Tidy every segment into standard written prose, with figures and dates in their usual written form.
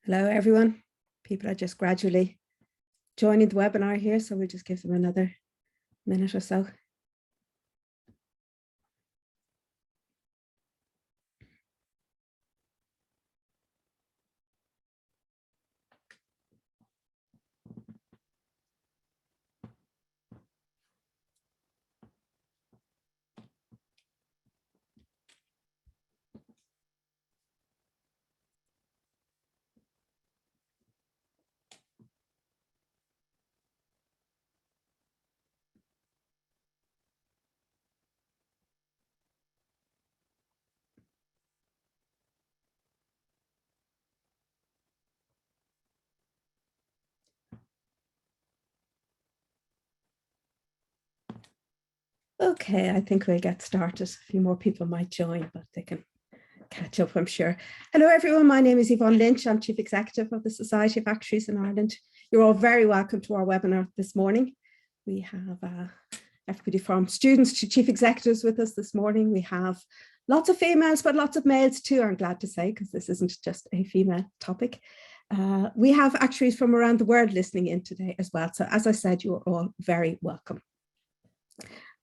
Hello, everyone. People are just gradually joining the webinar here, so we'll just give them another minute or so. Okay, I think we'll get started. A few more people might join, but they can catch up, I'm sure. Hello, everyone. My name is Yvonne Lynch. I'm Chief Executive of the Society of Actuaries in Ireland. You're all very welcome to our webinar this morning. We have everybody from students to chief executives with us this morning. We have lots of females, but lots of males too, I'm glad to say, because this isn't just a female topic. We have actuaries from around the world listening in today as well. So as I said, you're all very welcome.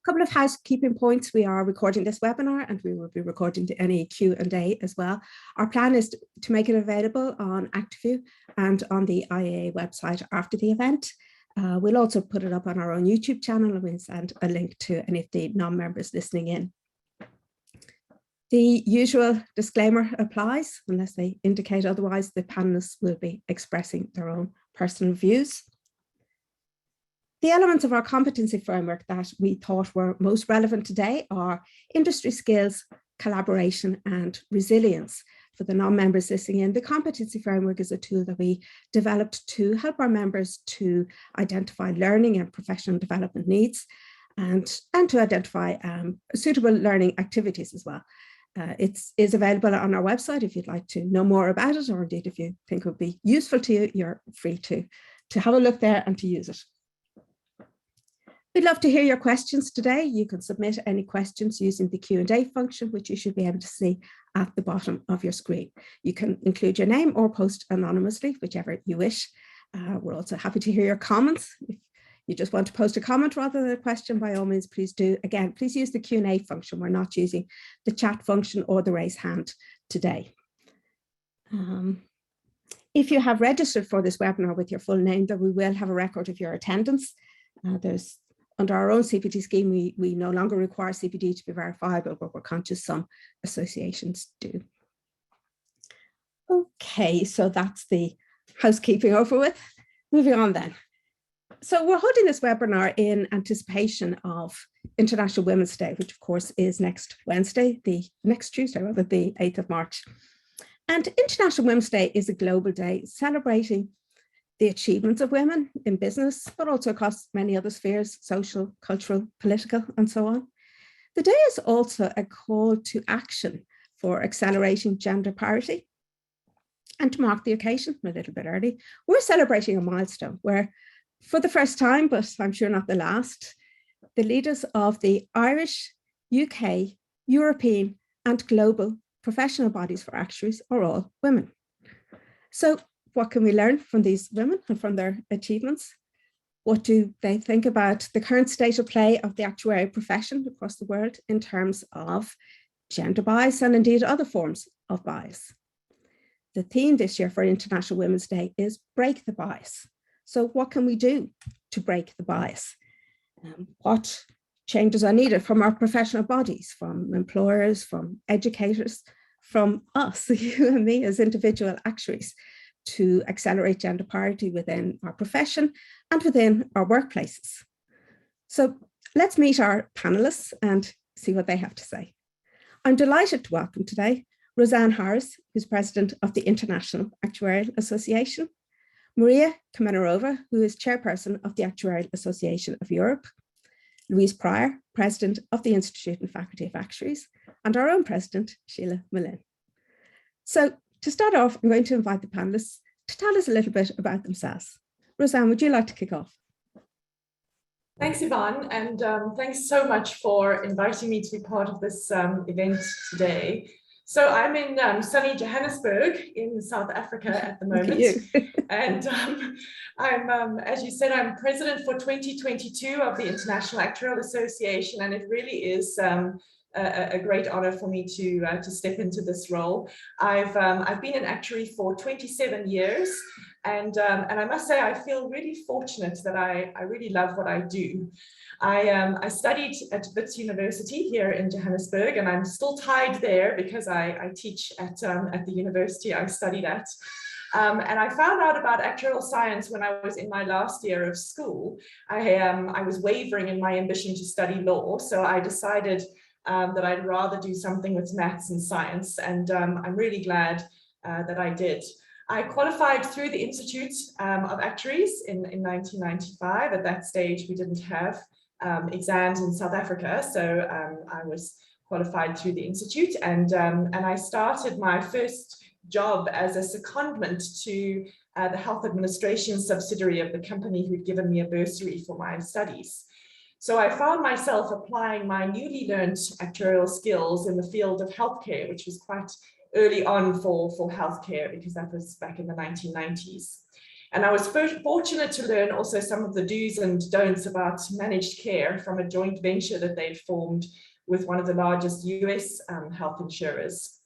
A couple of housekeeping points. We are recording this webinar and we will be recording any Q&A as well. Our plan is to make it available on ActiveView and on the IAA website after the event. We'll also put it up on our own YouTube channel and we'll send a link to any of the non-members listening in. The usual disclaimer applies unless they indicate otherwise. The panelists will be expressing their own personal views. The elements of our competency framework that we thought were most relevant today are industry skills, collaboration, and resilience. For the non-members listening in, the competency framework is a tool that we developed to help our members to identify learning and professional development needs and to identify suitable learning activities as well. It is available on our website if you'd like to know more about it, or indeed if you think it would be useful to you, you're free to have a look there and to use it. We'd love to hear your questions today. You can submit any questions using the Q&A function, which you should be able to see at the bottom of your screen. You can include your name or post anonymously, whichever you wish. We're also happy to hear your comments. If you just want to post a comment rather than a question, by all means, please do. Again, please use the Q&A function. We're not using the chat function or the raise hand today. If you have registered for this webinar with your full name, then we will have a record of your attendance. Under our own CPD scheme, we no longer require CPD to be verifiable, but we're conscious some associations do. Okay, so that's the housekeeping over with. Moving on then. So we're holding this webinar in anticipation of International Women's Day, which of course is next Wednesday, next Tuesday, rather, the 8th of March. And International Women's Day is a global day celebrating the achievements of women in business, but also across many other spheres, social, cultural, political, and so on. The day is also a call to action for accelerating gender parity. And to mark the occasion a little bit early, we're celebrating a milestone where, for the first time, but I'm sure not the last, the leaders of the Irish, UK, European, and global professional bodies for actuaries are all women. So what can we learn from these women and from their achievements? What do they think about the current state of play of the actuarial profession across the world in terms of gender bias and indeed other forms of bias? The theme this year for International Women's Day is break the bias. So what can we do to break the bias? What changes are needed from our professional bodies, from employers, from educators, from us, you and me as individual actuaries, to accelerate gender parity within our profession and within our workplaces. So let's meet our panelists and see what they have to say. I'm delighted to welcome today Roseanne Harris, who's president of the International Actuarial Association, Maria Kamenarova, who is chairperson of the Actuarial Association of Europe, Louise Pryor, president of the Institute and Faculty of Actuaries, and our own president, Sheelagh Malin. So to start off, I'm going to invite the panelists to tell us a little bit about themselves. Roseanne, would you like to kick off? Thanks, Yvonne, and thanks so much for inviting me to be part of this event today. So I'm in sunny Johannesburg in South Africa at the moment. And I'm, as you said, I'm president for 2022 of the International Actuarial Association, and it really is a great honor for me to step into this role. I've been an actuary for 27 years, and I must say I feel really fortunate that I really love what I do. I studied at Wits University here in Johannesburg, and I'm still tied there because I teach at the university I studied at. And I found out about actuarial science when I was in my last year of school. I was wavering in my ambition to study law, so I decided that I'd rather do something with maths and science, and I'm really glad that I did. I qualified through the Institute of Actuaries in 1995. At that stage, we didn't have exams in South Africa, so I was qualified through the Institute, and I started my first job as a secondment to the health administration subsidiary of the company who'd given me a bursary for my studies. So I found myself applying my newly learned actuarial skills in the field of healthcare, which was quite early on for healthcare, because that was back in the 1990s. And I was fortunate to learn also some of the do's and don'ts about managed care from a joint venture that they'd formed with one of the largest US health insurers.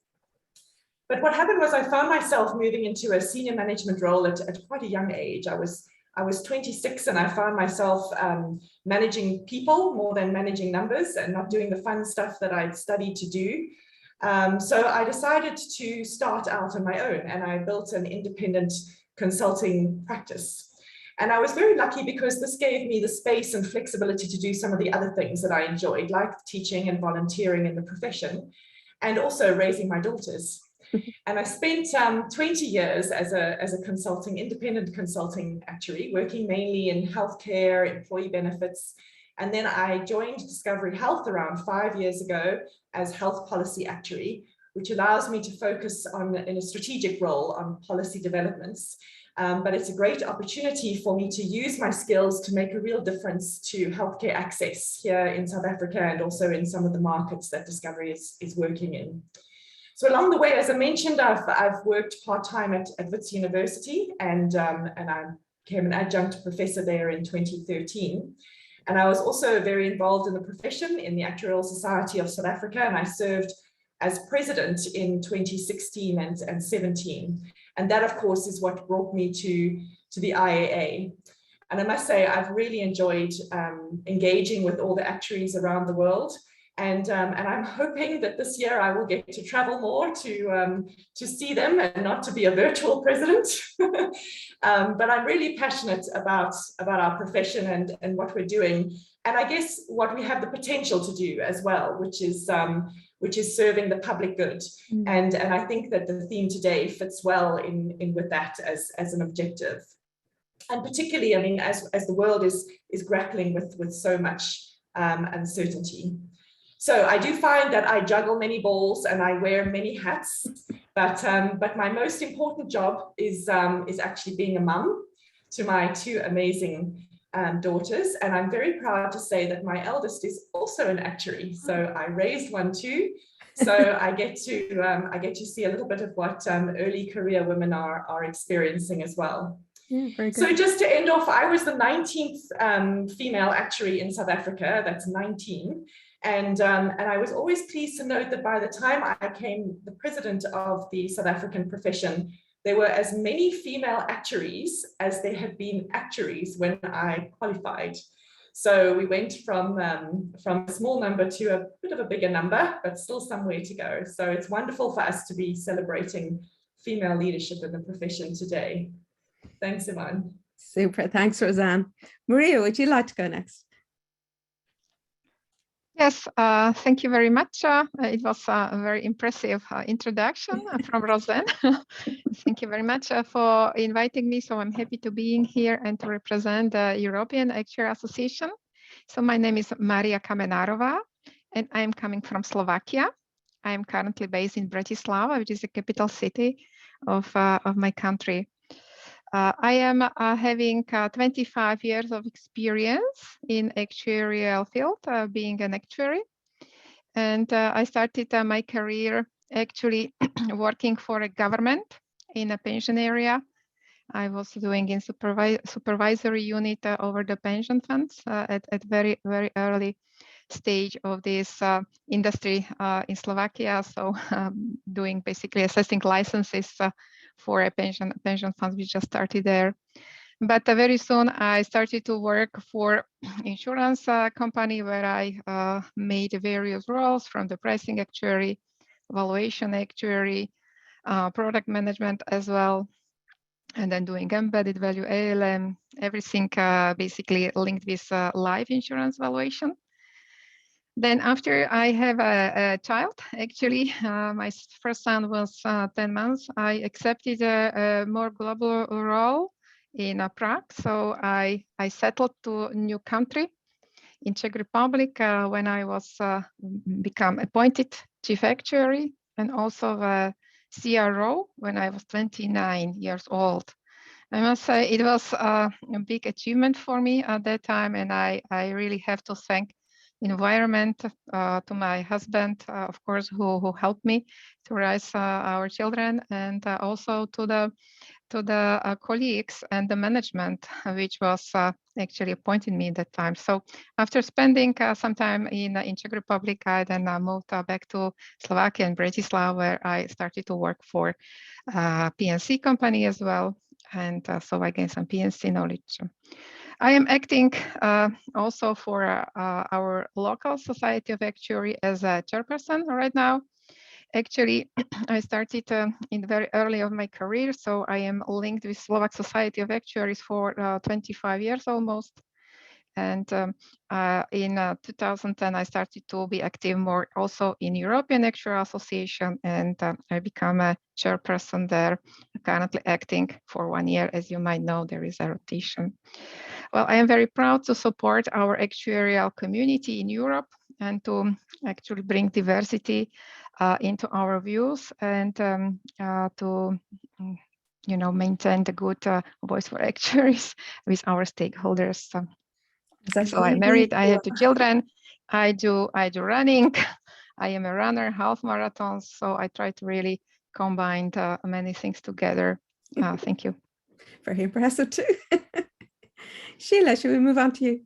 But what happened was I found myself moving into a senior management role at quite a young age. I was 26, and I found myself managing people more than managing numbers, and not doing the fun stuff that I'd studied to do. So I decided to start out on my own, and I built an independent consulting practice. And I was very lucky because this gave me the space and flexibility to do some of the other things that I enjoyed, like teaching and volunteering in the profession, and also raising my daughters. And I spent 20 years as a independent consulting actuary, working mainly in healthcare, employee benefits. And then I joined Discovery Health around 5 years ago as health policy actuary, which allows me to focus in a strategic role on policy developments. But it's a great opportunity for me to use my skills to make a real difference to healthcare access here in South Africa, and also in some of the markets that Discovery is working in. So along the way, as I mentioned, I've worked part-time at Wits University, and I became an adjunct professor there in 2013. And I was also very involved in the profession in the Actuarial Society of South Africa, and I served as president in 2016 and 17. And that, of course, is what brought me to the IAA. And I must say, I've really enjoyed engaging with all the actuaries around the world. And I'm hoping that this year I will get to travel more to see them, and not to be a virtual president. But I'm really passionate about our profession and what we're doing, and I guess what we have the potential to do as well, which is serving the public good. And I think that the theme today fits well in with that as an objective. And particularly, I mean, as the world is grappling with so much uncertainty. So I do find that I juggle many balls and I wear many hats, but my most important job is actually being a mum to my two amazing daughters. And I'm very proud to say that my eldest is also an actuary. So I raised one too. So I get to see a little bit of what early career women are experiencing as well. Yeah, very good. So just to end off, I was the 19th female actuary in South Africa. That's 19. And I was always pleased to note that by the time I became the president of the South African profession, there were as many female actuaries as there had been actuaries when I qualified. So we went from a small number to a bit of a bigger number, but still some way to go. So it's wonderful for us to be celebrating female leadership in the profession today. Thanks, Yvonne. Super. Thanks, Roseanne. Maria, would you like to go next? Yes, thank you very much. It was a very impressive introduction from Roseanne. Thank you very much for inviting me. So I'm happy to be in here and to represent the European Actuary Association. So my name is Maria Kamenarova, and I'm coming from Slovakia. I am currently based in Bratislava, which is the capital city of my country. I am having 25 years of experience in actuarial field, being an actuary. And I started my career actually working for a government in a pension area. I was doing in supervisory unit over the pension funds at very early stage of this industry in Slovakia. So doing basically assessing licenses for a pension funds. We just started there. But very soon I started to work for insurance company where I made various roles, from the pricing actuary, valuation actuary, product management as well, and then doing embedded value, ALM, everything basically linked with life insurance valuation. Then after I have a child, actually, my first son was 10 months, I accepted a more global role in Prague. So I settled to a new country in Czech Republic when I was become appointed chief actuary, and also a CRO when I was 29 years old. I must say it was a big achievement for me at that time, and I really have to thank environment, to my husband, of course, who helped me to raise our children, and also to the colleagues and the management, which was actually appointing me at that time. So after spending some time in Czech Republic, I then moved back to Slovakia and Bratislava, where I started to work for PNC company as well. And so I gained some PNC knowledge. I am acting also for our local Society of Actuary as a chairperson right now. Actually, I started in very early of my career, so I am linked with Slovak Society of Actuaries for 25 years almost. And in 2010, I started to be active more also in European Actuarial Association, and I become a chairperson there, currently acting for 1 year. As you might know, there is a rotation. Well, I am very proud to support our actuarial community in Europe and to actually bring diversity into our views, and to maintain the good voice for actuaries with our stakeholders. So I'm married, I have 2 children, I do running, I am a runner, half marathons, so I try to really combine many things together. Thank you. Very impressive too. Sheelagh, should we move on to you?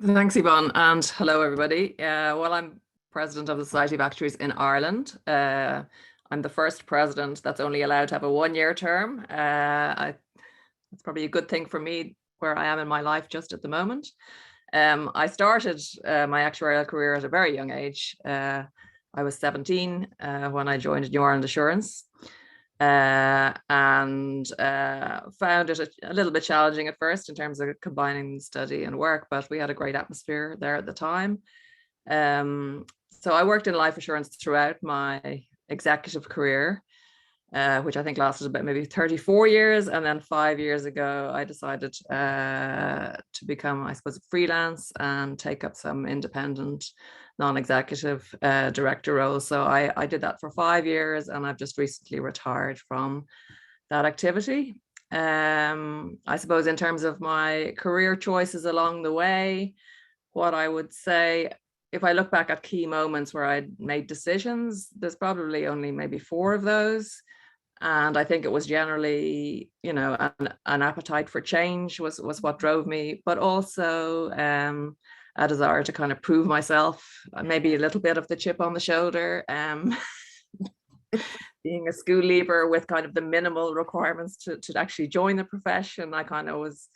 Thanks, Yvonne, and hello, everybody. Well, I'm president of the Society of Actuaries in Ireland. I'm the first president that's only allowed to have a 1-year term. It's probably a good thing for me where I am in my life just at the moment. I started my actuarial career at a very young age. I was 17 when I joined New Ireland Assurance, and found it a little bit challenging at first in terms of combining study and work, but we had a great atmosphere there at the time. So I worked in life assurance throughout my executive career, which I think lasted about maybe 34 years. And then 5 years ago, I decided to become, I suppose, freelance and take up some independent, non-executive director roles. So I did that for 5 years, and I've just recently retired from that activity. I suppose in terms of my career choices along the way, what I would say, if I look back at key moments where I made decisions, there's probably only maybe 4 of those. And I think it was generally, an appetite for change was what drove me, but also a desire to kind of prove myself, maybe a little bit of the chip on the shoulder. Being a school leaver with kind of the minimal requirements to actually join the profession, I kind of was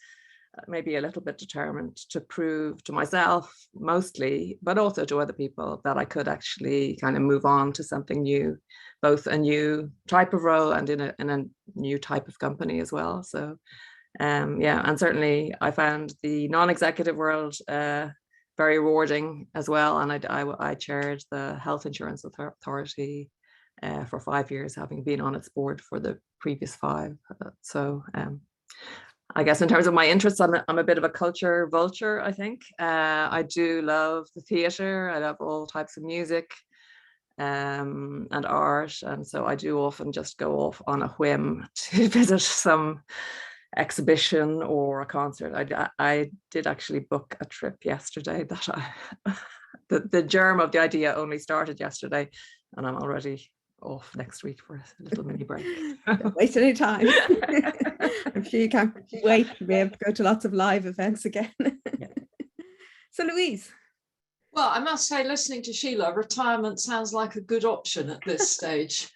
maybe a little bit determined to prove to myself mostly, but also to other people, that I could actually kind of move on to something new, both a new type of role and in a new type of company as well. So yeah, and certainly I found the non-executive world very rewarding as well. And I chaired the Health Insurance Authority for 5 years, having been on its board for the previous 5. So I guess in terms of my interests, I'm a bit of a culture vulture, I think. I do love the theatre. I love all types of music and art. And so I do often just go off on a whim to visit some exhibition or a concert. I did actually book a trip yesterday that the germ of the idea only started yesterday, and I'm already off next week for a little mini break. Don't waste any time. I'm sure you can't wait to be able to go to lots of live events again. Yeah. So Louise. Well, I must say, listening to Sheelagh, retirement sounds like a good option at this stage.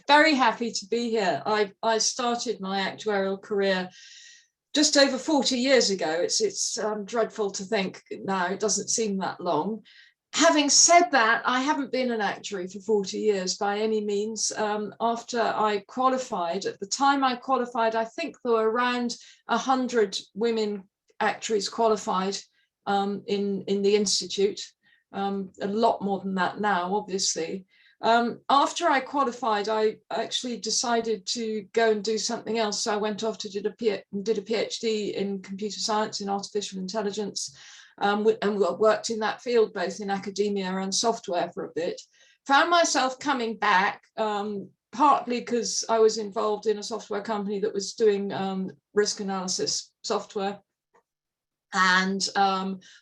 Very happy to be here. I started my actuarial career just over 40 years ago. It's dreadful to think now, it doesn't seem that long. Having said that, I haven't been an actuary for 40 years by any means. After I qualified, at the time I qualified, I think there were around 100 women actuaries qualified in the institute, a lot more than that now, obviously. After I qualified, I actually decided to go and do something else. So I went off to did a PhD in computer science and artificial intelligence, and worked in that field, both in academia and software for a bit. Found myself coming back, partly because I was involved in a software company that was doing risk analysis software. And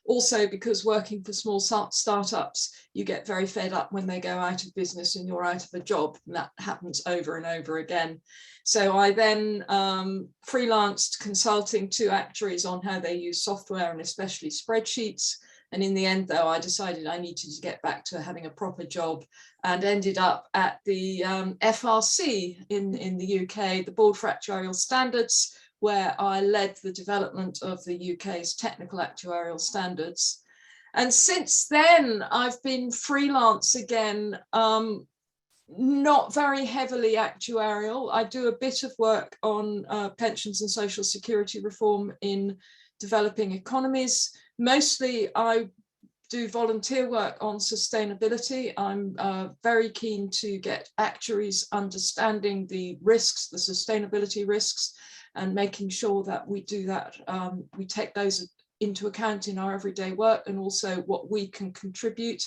also because working for small startups, you get very fed up when they go out of business and you're out of a job, and that happens over and over again. So I then freelanced consulting to actuaries on how they use software and especially spreadsheets. And in the end, though, I decided I needed to get back to having a proper job, and ended up at the FRC in the UK, the Board for Actuarial Standards, where I led the development of the UK's technical actuarial standards. And since then, I've been freelance again, not very heavily actuarial. I do a bit of work on pensions and social security reform in developing economies. Mostly I do volunteer work on sustainability. I'm very keen to get actuaries understanding the risks, the sustainability risks, and making sure that we do that, we take those into account in our everyday work, and also what we can contribute.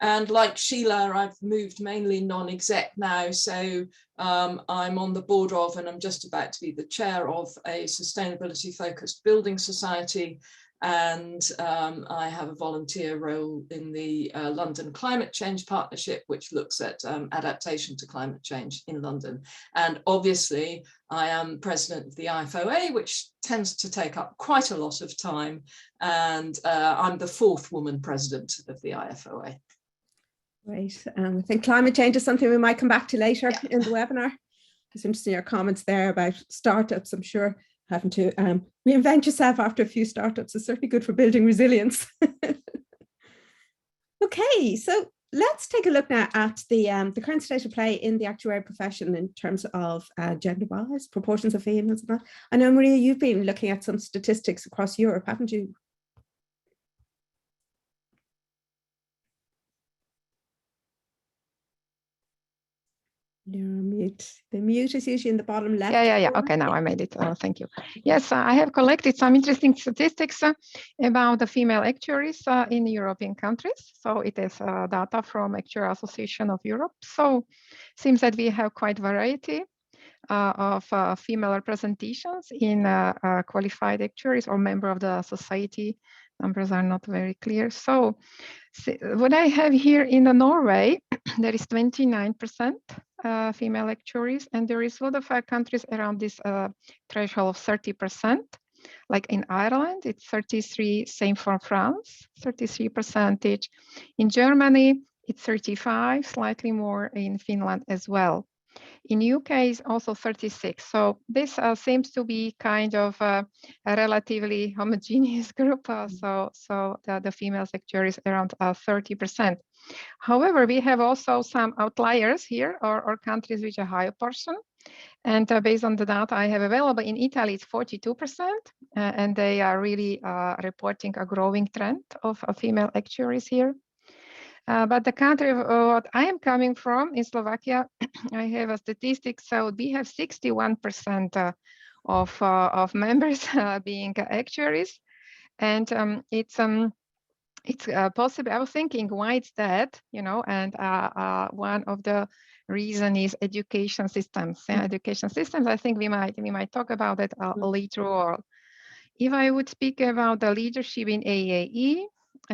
And like Sheelagh, I've moved mainly non-exec now, so I'm on the board of, and I'm just about to be the chair of, a sustainability focused building society. And I have a volunteer role in the London Climate Change Partnership, which looks at adaptation to climate change in London. And obviously, I am president of the IFOA, which tends to take up quite a lot of time. And I'm the 4th woman president of the IFOA. Great. I think climate change is something we might come back to later in the webinar. It's interesting your comments there about startups. I'm sure having to reinvent yourself after a few startups is certainly good for building resilience. Okay, so let's take a look now at the current state of play in the actuarial profession in terms of gender-wise, proportions of females and that. I know, Maria, you've been looking at some statistics across Europe, haven't you? You're on mute. The mute is usually in the bottom left. Yeah. Okay, now I made it. Thank you. Yes, I have collected some interesting statistics about the female actuaries in European countries. So it is data from Actuarial Association of Europe. So seems that we have quite variety of female representations in qualified actuaries or member of the society. Numbers are not very clear. So what I have here in Norway, there is 29% female actuaries, and there is a lot of countries around this threshold of 30%. Like in Ireland, it's 33, same for France, 33%. In Germany, it's 35, slightly more in Finland as well. In UK is also 36. So this seems to be kind of a relatively homogeneous group. So the female actuaries around 30%. However, we have also some outliers here, or countries which are higher portion. And based on the data I have available, in Italy, it's 42%. And they are really reporting a growing trend of female actuaries here. But the country what I am coming from in Slovakia, I have a statistic. So we have 61% of members being actuaries, and it's possible. I was thinking why it's that, and one of the reason is education systems. Education systems. I think we might talk about it later. Or if I would speak about the leadership in AAE,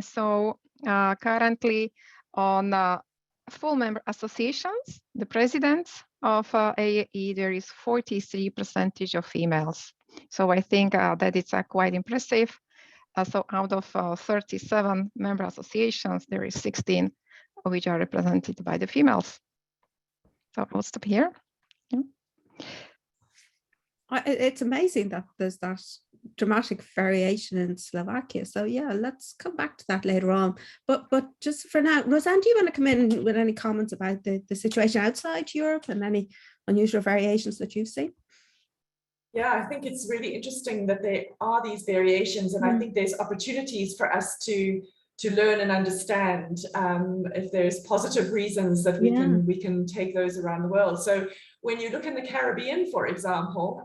so currently on full member associations, the presidents of AAE, there is 43% of females. So I think that it's quite impressive. So out of 37 member associations, there is 16 which are represented by the females. So I'll stop here. Yeah. It's amazing that there's that dramatic variation in Slovakia. So yeah, let's come back to that later on. But just for now, Roseanne, do you want to come in with any comments about the situation outside Europe and any unusual variations that you've seen? Yeah, I think it's really interesting that there are these variations, and I think there's opportunities for us to learn and understand if there's positive reasons that we can take those around the world. So when you look in the Caribbean, for example,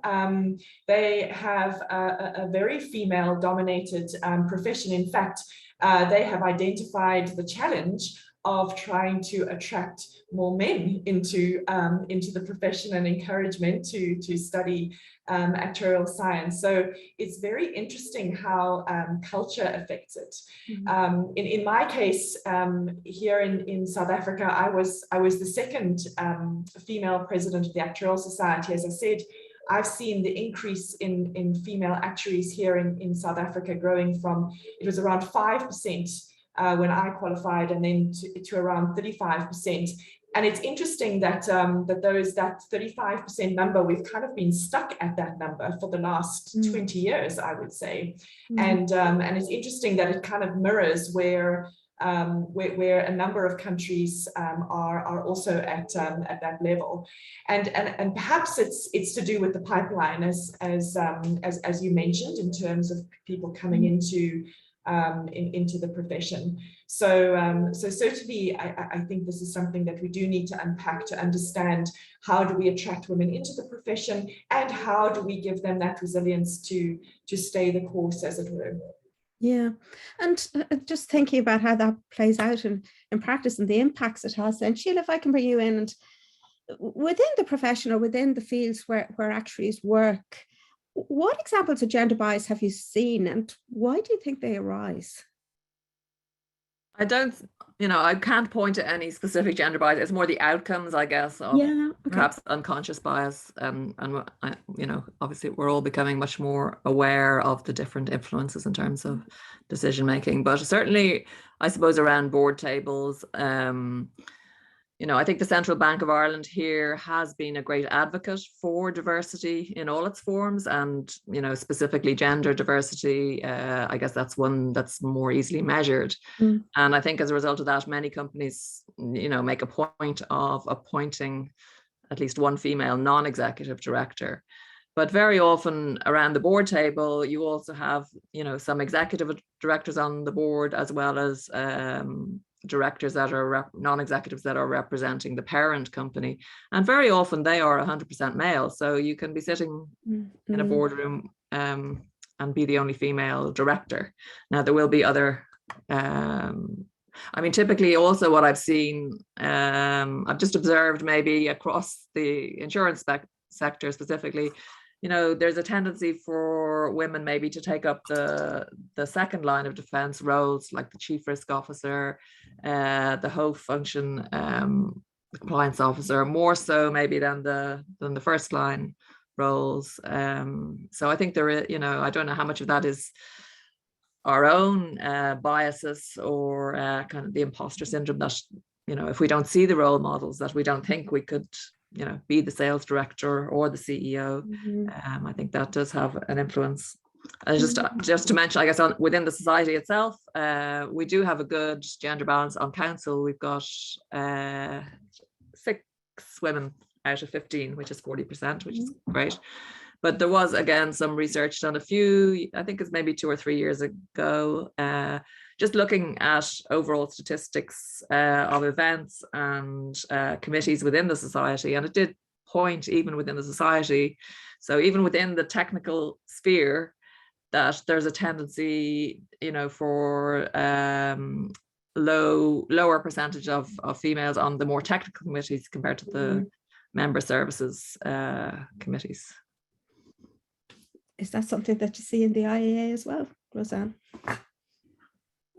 they have a very female-dominated profession. In fact, they have identified the challenge of trying to attract more men into the profession and encouragement to study actuarial science. So it's very interesting how culture affects it. In my case, here in South Africa, I was the second female president of the Actuarial Society. As I said, I've seen the increase in female actuaries here in South Africa growing from, it was around 5% when I qualified, and then to around 35%. And it's interesting that that 35% number, we've kind of been stuck at that number for the last 20 years, I would say. And it's interesting that it kind of mirrors where a number of countries are also at that level, and perhaps it's to do with the pipeline, as you mentioned, in terms of people coming into the profession. So certainly I think this is something that we do need to unpack to understand how do we attract women into the profession, and how do we give them that resilience to stay the course, as it were. Yeah, and just thinking about how that plays out in practice and the impacts it has, then Sheelagh, if I can bring you in, and within the profession or within the fields where actuaries work, what examples of gender bias have you seen, and why do you think they arise? I can't point to any specific gender bias. It's more the outcomes, I guess, of perhaps unconscious bias. And obviously we're all becoming much more aware of the different influences in terms of decision making. But certainly, I suppose, around board tables, I think the Central Bank of Ireland here has been a great advocate for diversity in all its forms, and specifically gender diversity. I guess that's one that's more easily measured. And I think as a result of that, many companies, make a point of appointing at least one female non-executive director. But very often around the board table, you also have, some executive directors on the board, as well as directors that are non-executives that are representing the parent company, and very often they are 100% male. So you can be sitting in a boardroom and be the only female director. Now there will be other typically also what I've seen, I've just observed maybe across the insurance sector specifically, there's a tendency for women maybe to take up the second line of defense roles, like the chief risk officer, the whole function, the compliance officer, more so maybe than the first line roles. So I think there is, I don't know how much of that is our own biases or kind of the imposter syndrome that, if we don't see the role models, that we don't think we could be the sales director or the CEO. I think that does have an influence. And just to mention, I guess, within the society itself, we do have a good gender balance on council. We've got 6 women out of 15, which is 40%, which is great. But there was, again, some research done a few, I think it's maybe 2 or 3 years ago, just looking at overall statistics of events and committees within the society. And it did point, even within the society, so even within the technical sphere, that there's a tendency, for lower percentage of females on the more technical committees compared to the member services committees. Is that something that you see in the IAA as well, Roseanne?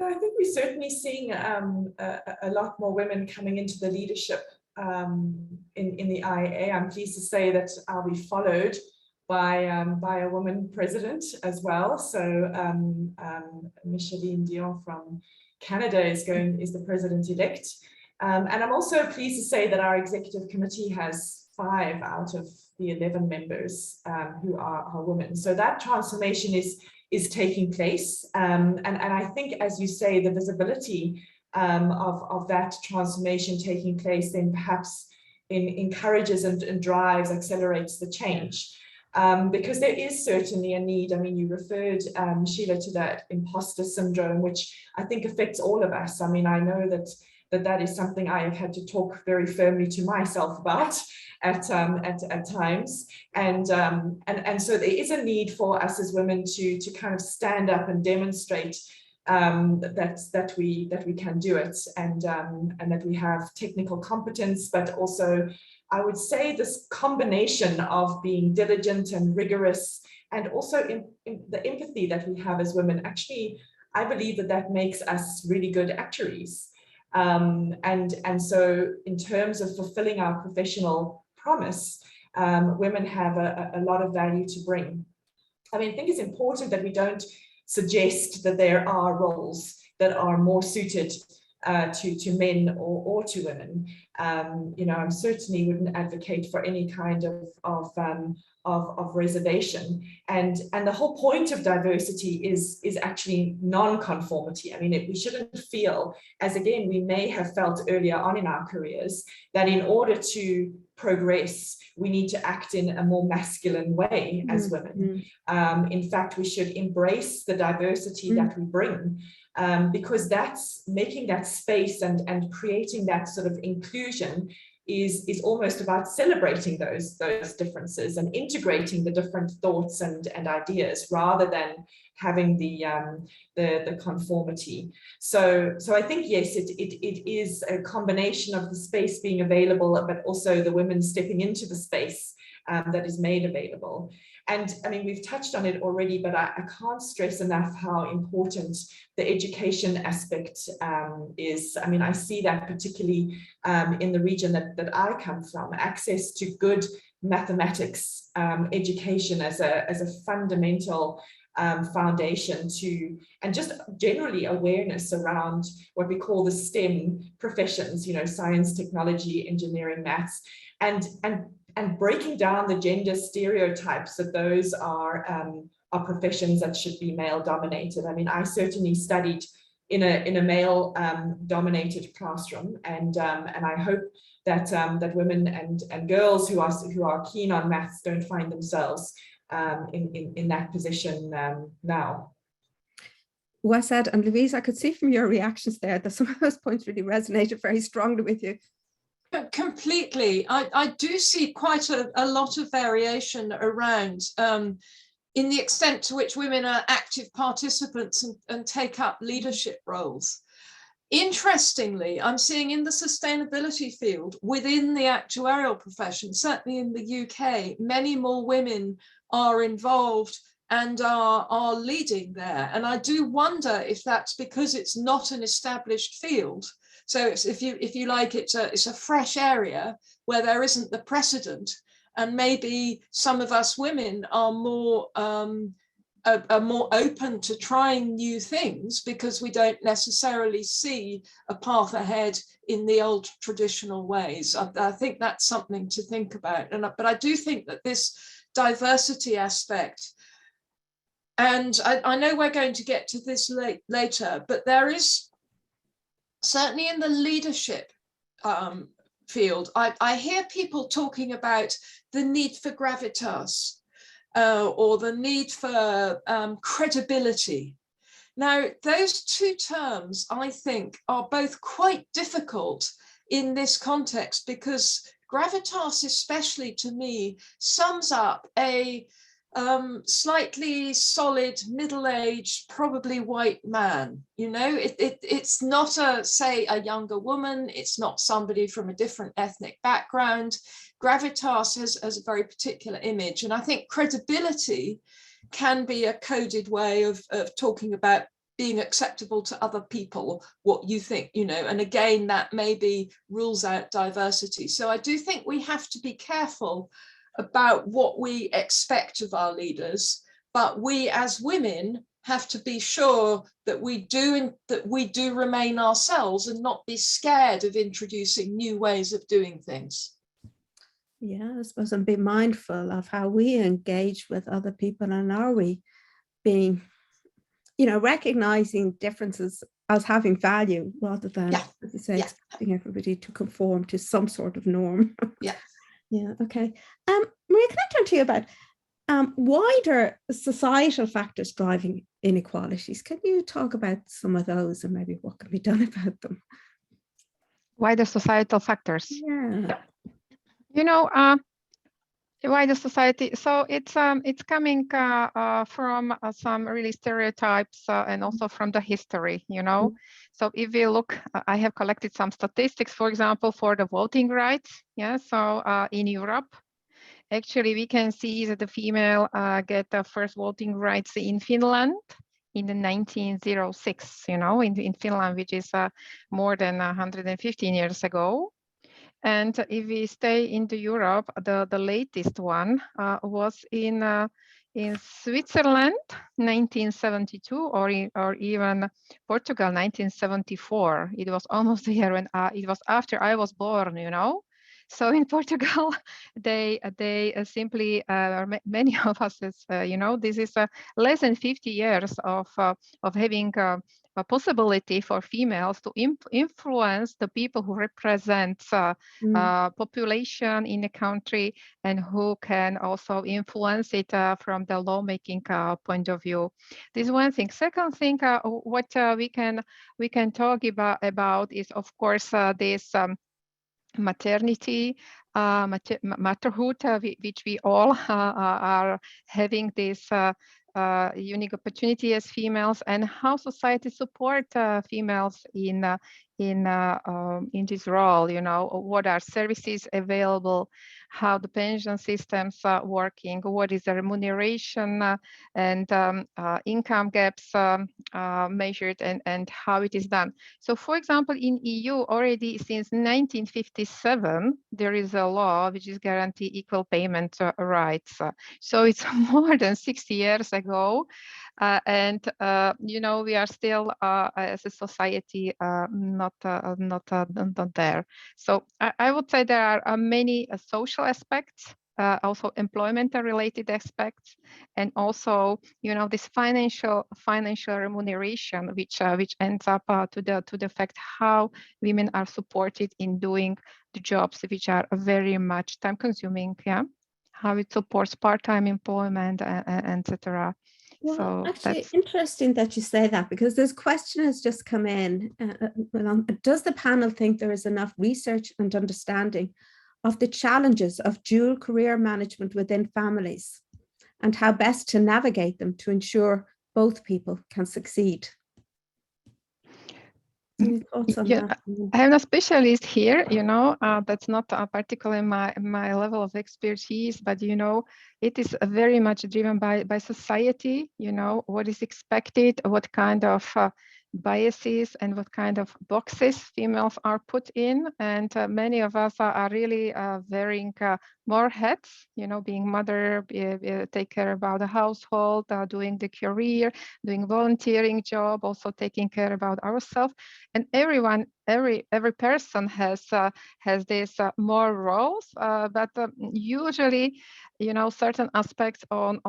I think we're certainly seeing a lot more women coming into the leadership in the IAA. I'm pleased to say that I'll be followed by a woman president as well. So Micheline Dion from Canada is the president-elect. And I'm also pleased to say that our executive committee has 5 out of the 11 members who are women. So that transformation is taking place. And I think, as you say, the visibility of that transformation taking place then perhaps encourages and drives, accelerates the change. Because there is certainly a need. I mean, you referred, Sheelagh, to that imposter syndrome, which I think affects all of us. I mean, I know that is something I have had to talk very firmly to myself about at times, and so there is a need for us as women to kind of stand up and demonstrate that we can do it, and that we have technical competence, but also, I would say, this combination of being diligent and rigorous, and also in the empathy that we have as women. Actually, I believe that makes us really good actuaries. And so in terms of fulfilling our professional promise, women have a lot of value to bring. I mean, I think it's important that we don't suggest that there are roles that are more suited to men or to women. You know, I certainly wouldn't advocate for any kind of reservation, and the whole point of diversity is actually non-conformity. I mean, we shouldn't feel, as again we may have felt earlier on in our careers, that in order to progress we need to act in a more masculine way as women. In fact, we should embrace the diversity that we bring, because that's making that space and creating that sort of inclusion is almost about celebrating those differences and integrating the different thoughts and ideas, rather than having the conformity. So I think, yes, it is a combination of the space being available, but also the women stepping into the space that is made available. And I mean, we've touched on it already, but I can't stress enough how important the education aspect is. I mean, I see that particularly in the region that I come from, access to good mathematics education as a fundamental foundation to, and just generally awareness around what we call the STEM professions, you know, science, technology, engineering, maths, and breaking down the gender stereotypes that those are professions that should be male dominated. I mean, I certainly studied in a male dominated classroom, and I hope that women and girls who are keen on maths don't find themselves in that position now. Well said. And Louise, I could see from your reactions there that some of those points really resonated very strongly with you. Completely. I do see quite a lot of variation around in the extent to which women are active participants and take up leadership roles. Interestingly, I'm seeing in the sustainability field within the actuarial profession, certainly in the UK, many more women are involved and are leading there. And I do wonder if that's because it's not an established field. So it's, if you like, it's a fresh area where there isn't the precedent, and maybe some of us women are more open to trying new things because we don't necessarily see a path ahead in the old traditional ways. I think that's something to think about. But I do think that this diversity aspect, and I know we're going to get to this later, but there is certainly in the leadership field, I hear people talking about the need for gravitas or the need for credibility. Now, those two terms, I think, are both quite difficult in this context, because gravitas, especially to me, sums up a slightly solid, middle-aged, probably white man. You know, it's not say a younger woman, it's not somebody from a different ethnic background. Gravitas has a very particular image, and I think credibility can be a coded way of talking about being acceptable to other people, what you think, you know, and again, that maybe rules out diversity. So I do think we have to be careful about what we expect of our leaders, but we as women have to be sure that we do remain ourselves and not be scared of introducing new ways of doing things. Yeah, I suppose, and be mindful of how we engage with other people, and are we being, you know, recognizing differences as having value rather than, as you say, expecting everybody to conform to some sort of norm. Yeah. Yeah. Okay. Maria, can I turn to you about wider societal factors driving inequalities? Can you talk about some of those and maybe what can be done about them? Wider societal factors. Yeah. You know, wider society. So it's coming from some really stereotypes and also from the history, you know. So if we look, I have collected some statistics, for example, for the voting rights. Yeah. So in Europe, actually, we can see that the female get the first voting rights in Finland in the 1906, you know, in Finland, which is more than 115 years ago. And if we stay into Europe, the latest one was in Switzerland, 1972, or even Portugal, 1974. It was almost the year when it was after I was born, you know. So in Portugal, they simply, many of us, you know, this is less than 50 years of having a possibility for females to influence the people who represent population in the country and who can also influence it from the lawmaking point of view. This is one thing. Second thing, what we can talk about is, of course, this maternity, motherhood, which we all are having this unique opportunity as females, and how society support females in this role. You know, what are services available, how the pension systems are working, what is the remuneration and income gaps measured, and how it is done. So, for example, in EU already since 1957 there is a law which is guarantee equal payment rights. So it's more than 60 years ago, and you know, we are still as a society not there. So I would say there are many social aspects, also employment related aspects, and also, you know, this financial remuneration, which ends up to the fact how women are supported in doing the jobs which are very much time consuming. Yeah, how it supports part-time employment, etc. Well, so actually, interesting that you say that, because this question has just come in. Does the panel think there is enough research and understanding of the challenges of dual career management within families and how best to navigate them to ensure both people can succeed? Any thoughts on that? I have a specialist here, you know, that's not particularly my level of expertise, but, you know, it is very much driven by society, you know, what is expected, what kind of biases and what kind of boxes females are put in. And many of us are really wearing more hats, you know, being mother, take care about the household, doing the career, doing volunteering job, also taking care about ourselves. And every person has this more roles, but usually, you know, certain aspects on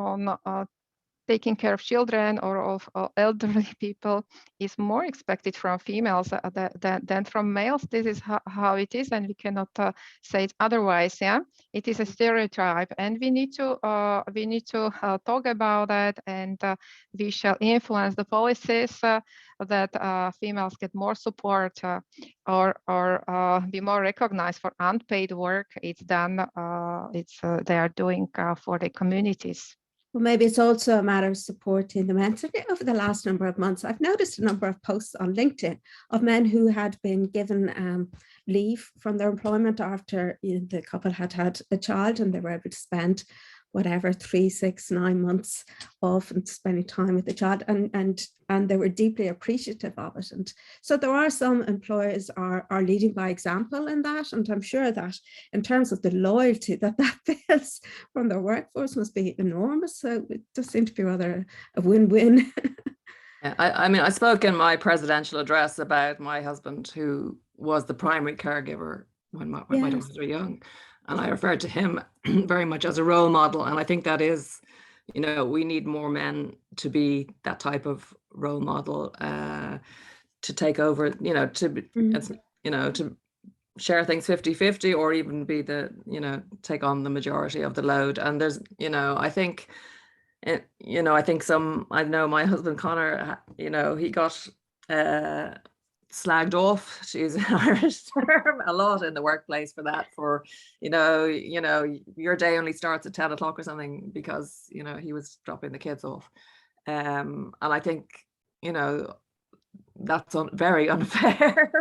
taking care of children or of elderly people is more expected from females than from males. This is how it is, and we cannot say it otherwise. Yeah, it is a stereotype, and we need to talk about that, and we shall influence the policies that females get more support or be more recognized for unpaid work it's done. They are doing for the communities. Well, maybe it's also a matter of supporting the men. Certainly over the last number of months, I've noticed a number of posts on LinkedIn of men who had been given leave from their employment after the couple had a child, and they were able to spend whatever, 3, 6, 9 months off and spending time with the child, and they were deeply appreciative of it. And so there are some employers are leading by example in that, and I'm sure that in terms of the loyalty that builds from their workforce must be enormous. So it does seem to be rather a win-win. Yeah, I mean, I spoke in my presidential address about my husband, who was the primary caregiver when my daughters were young. And I referred to him very much as a role model. And I think that is, we need more men to be that type of role model, to take over, to share things 50-50, or even be take on the majority of the load. And there's, I think, I know my husband Connor, he got slagged off, to use an Irish term, a lot in the workplace for that, for your day only starts at 10 o'clock or something, because he was dropping the kids off, and I think that's very unfair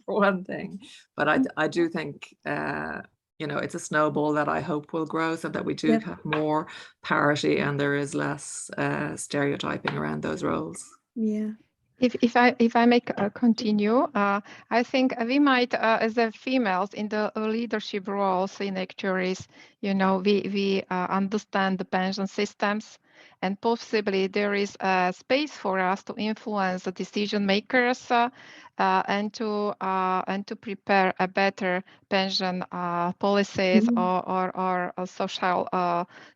for one thing, but I do think it's a snowball that I hope will grow, so that we do have more parity and there is less stereotyping around those roles. Yeah. If I may continue, I think we might, as the females in the leadership roles in Actuaries, we understand the pension systems, and possibly there is a space for us to influence the decision makers and to prepare a better pension policies or social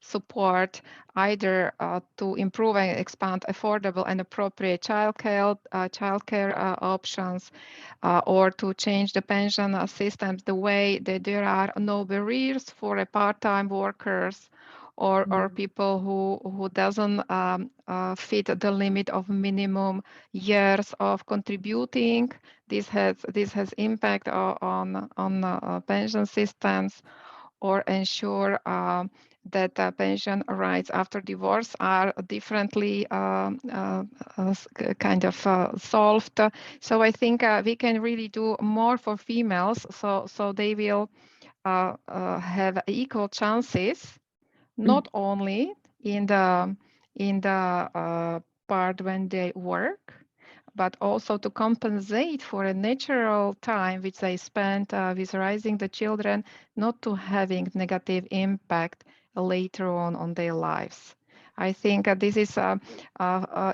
support, either to improve and expand affordable and appropriate childcare options, or to change the pension systems the way that there are no barriers for part-time workers or people who doesn't fit the limit of minimum years of contributing. This has impact on pension systems, or ensure that pension rights after divorce are differently solved. So I think we can really do more for females, so they will have equal chances, not only in the part when they work, but also to compensate for a natural time which they spend with raising the children, not to having negative impact later on their lives. I think this is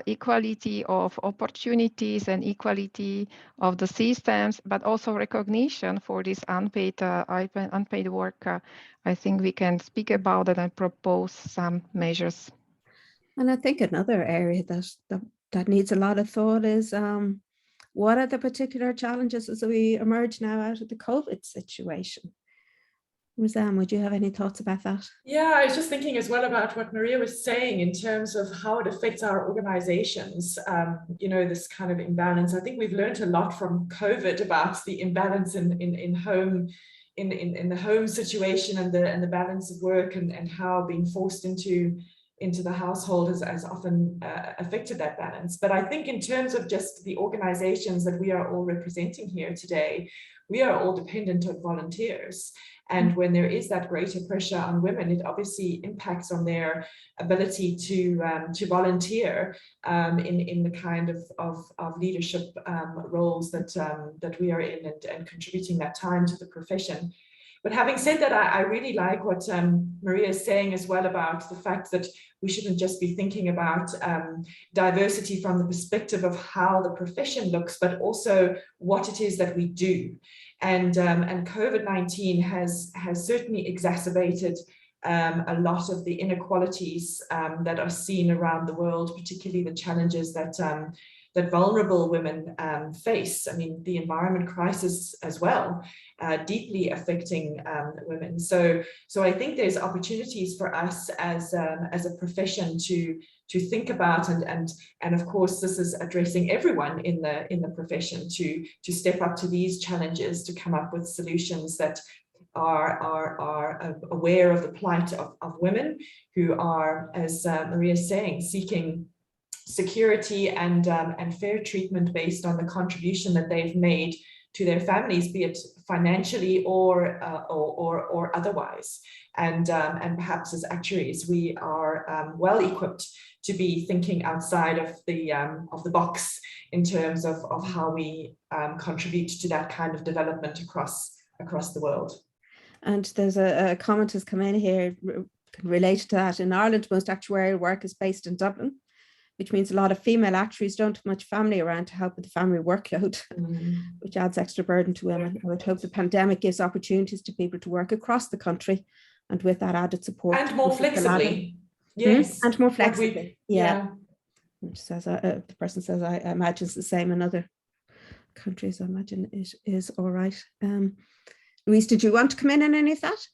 equality of opportunities and equality of the systems, but also recognition for this unpaid work. I think we can speak about it and propose some measures. And I think another area that needs a lot of thought is what are the particular challenges as we emerge now out of the COVID situation? Roseanne, would you have any thoughts about that? Yeah, I was just thinking as well about what Maria was saying in terms of how it affects our organizations, this kind of imbalance. I think we've learned a lot from COVID about the imbalance in the home situation and the balance of work, and how being forced into the household has often affected that balance. But I think in terms of just the organizations that we are all representing here today, we are all dependent on volunteers. And when there is that greater pressure on women, it obviously impacts on their ability to volunteer in the kind of leadership roles that we are in, and contributing that time to the profession. But having said that, I really like what Maria is saying as well about the fact that we shouldn't just be thinking about diversity from the perspective of how the profession looks, but also what it is that we do. And COVID-19 has certainly exacerbated a lot of the inequalities that are seen around the world, particularly the challenges that vulnerable women face. I mean, the environment crisis as well, deeply affecting women. So I think there's opportunities for us as a profession to think about, and of course this is addressing everyone in the profession to step up to these challenges, to come up with solutions that are aware of the plight of women who are, as Maria is saying, seeking security and fair treatment based on the contribution that they've made to their families, be it financially or otherwise. And perhaps as actuaries, we are well equipped to be thinking outside of the box in terms of how we contribute to that kind of development across the world. And there's a comment has come in here related to that. In Ireland, most actuarial work is based in Dublin, which means a lot of female actuaries don't have much family around to help with the family workload, which adds extra burden to women. I would hope the pandemic gives opportunities to people to work across the country, and with that added support. And more flexibly. Yes. And more flexibly. Yeah. Yeah. Says, the person says, I imagine it's the same in other countries. I imagine it is all right. Louise, did you want to come in on any of that?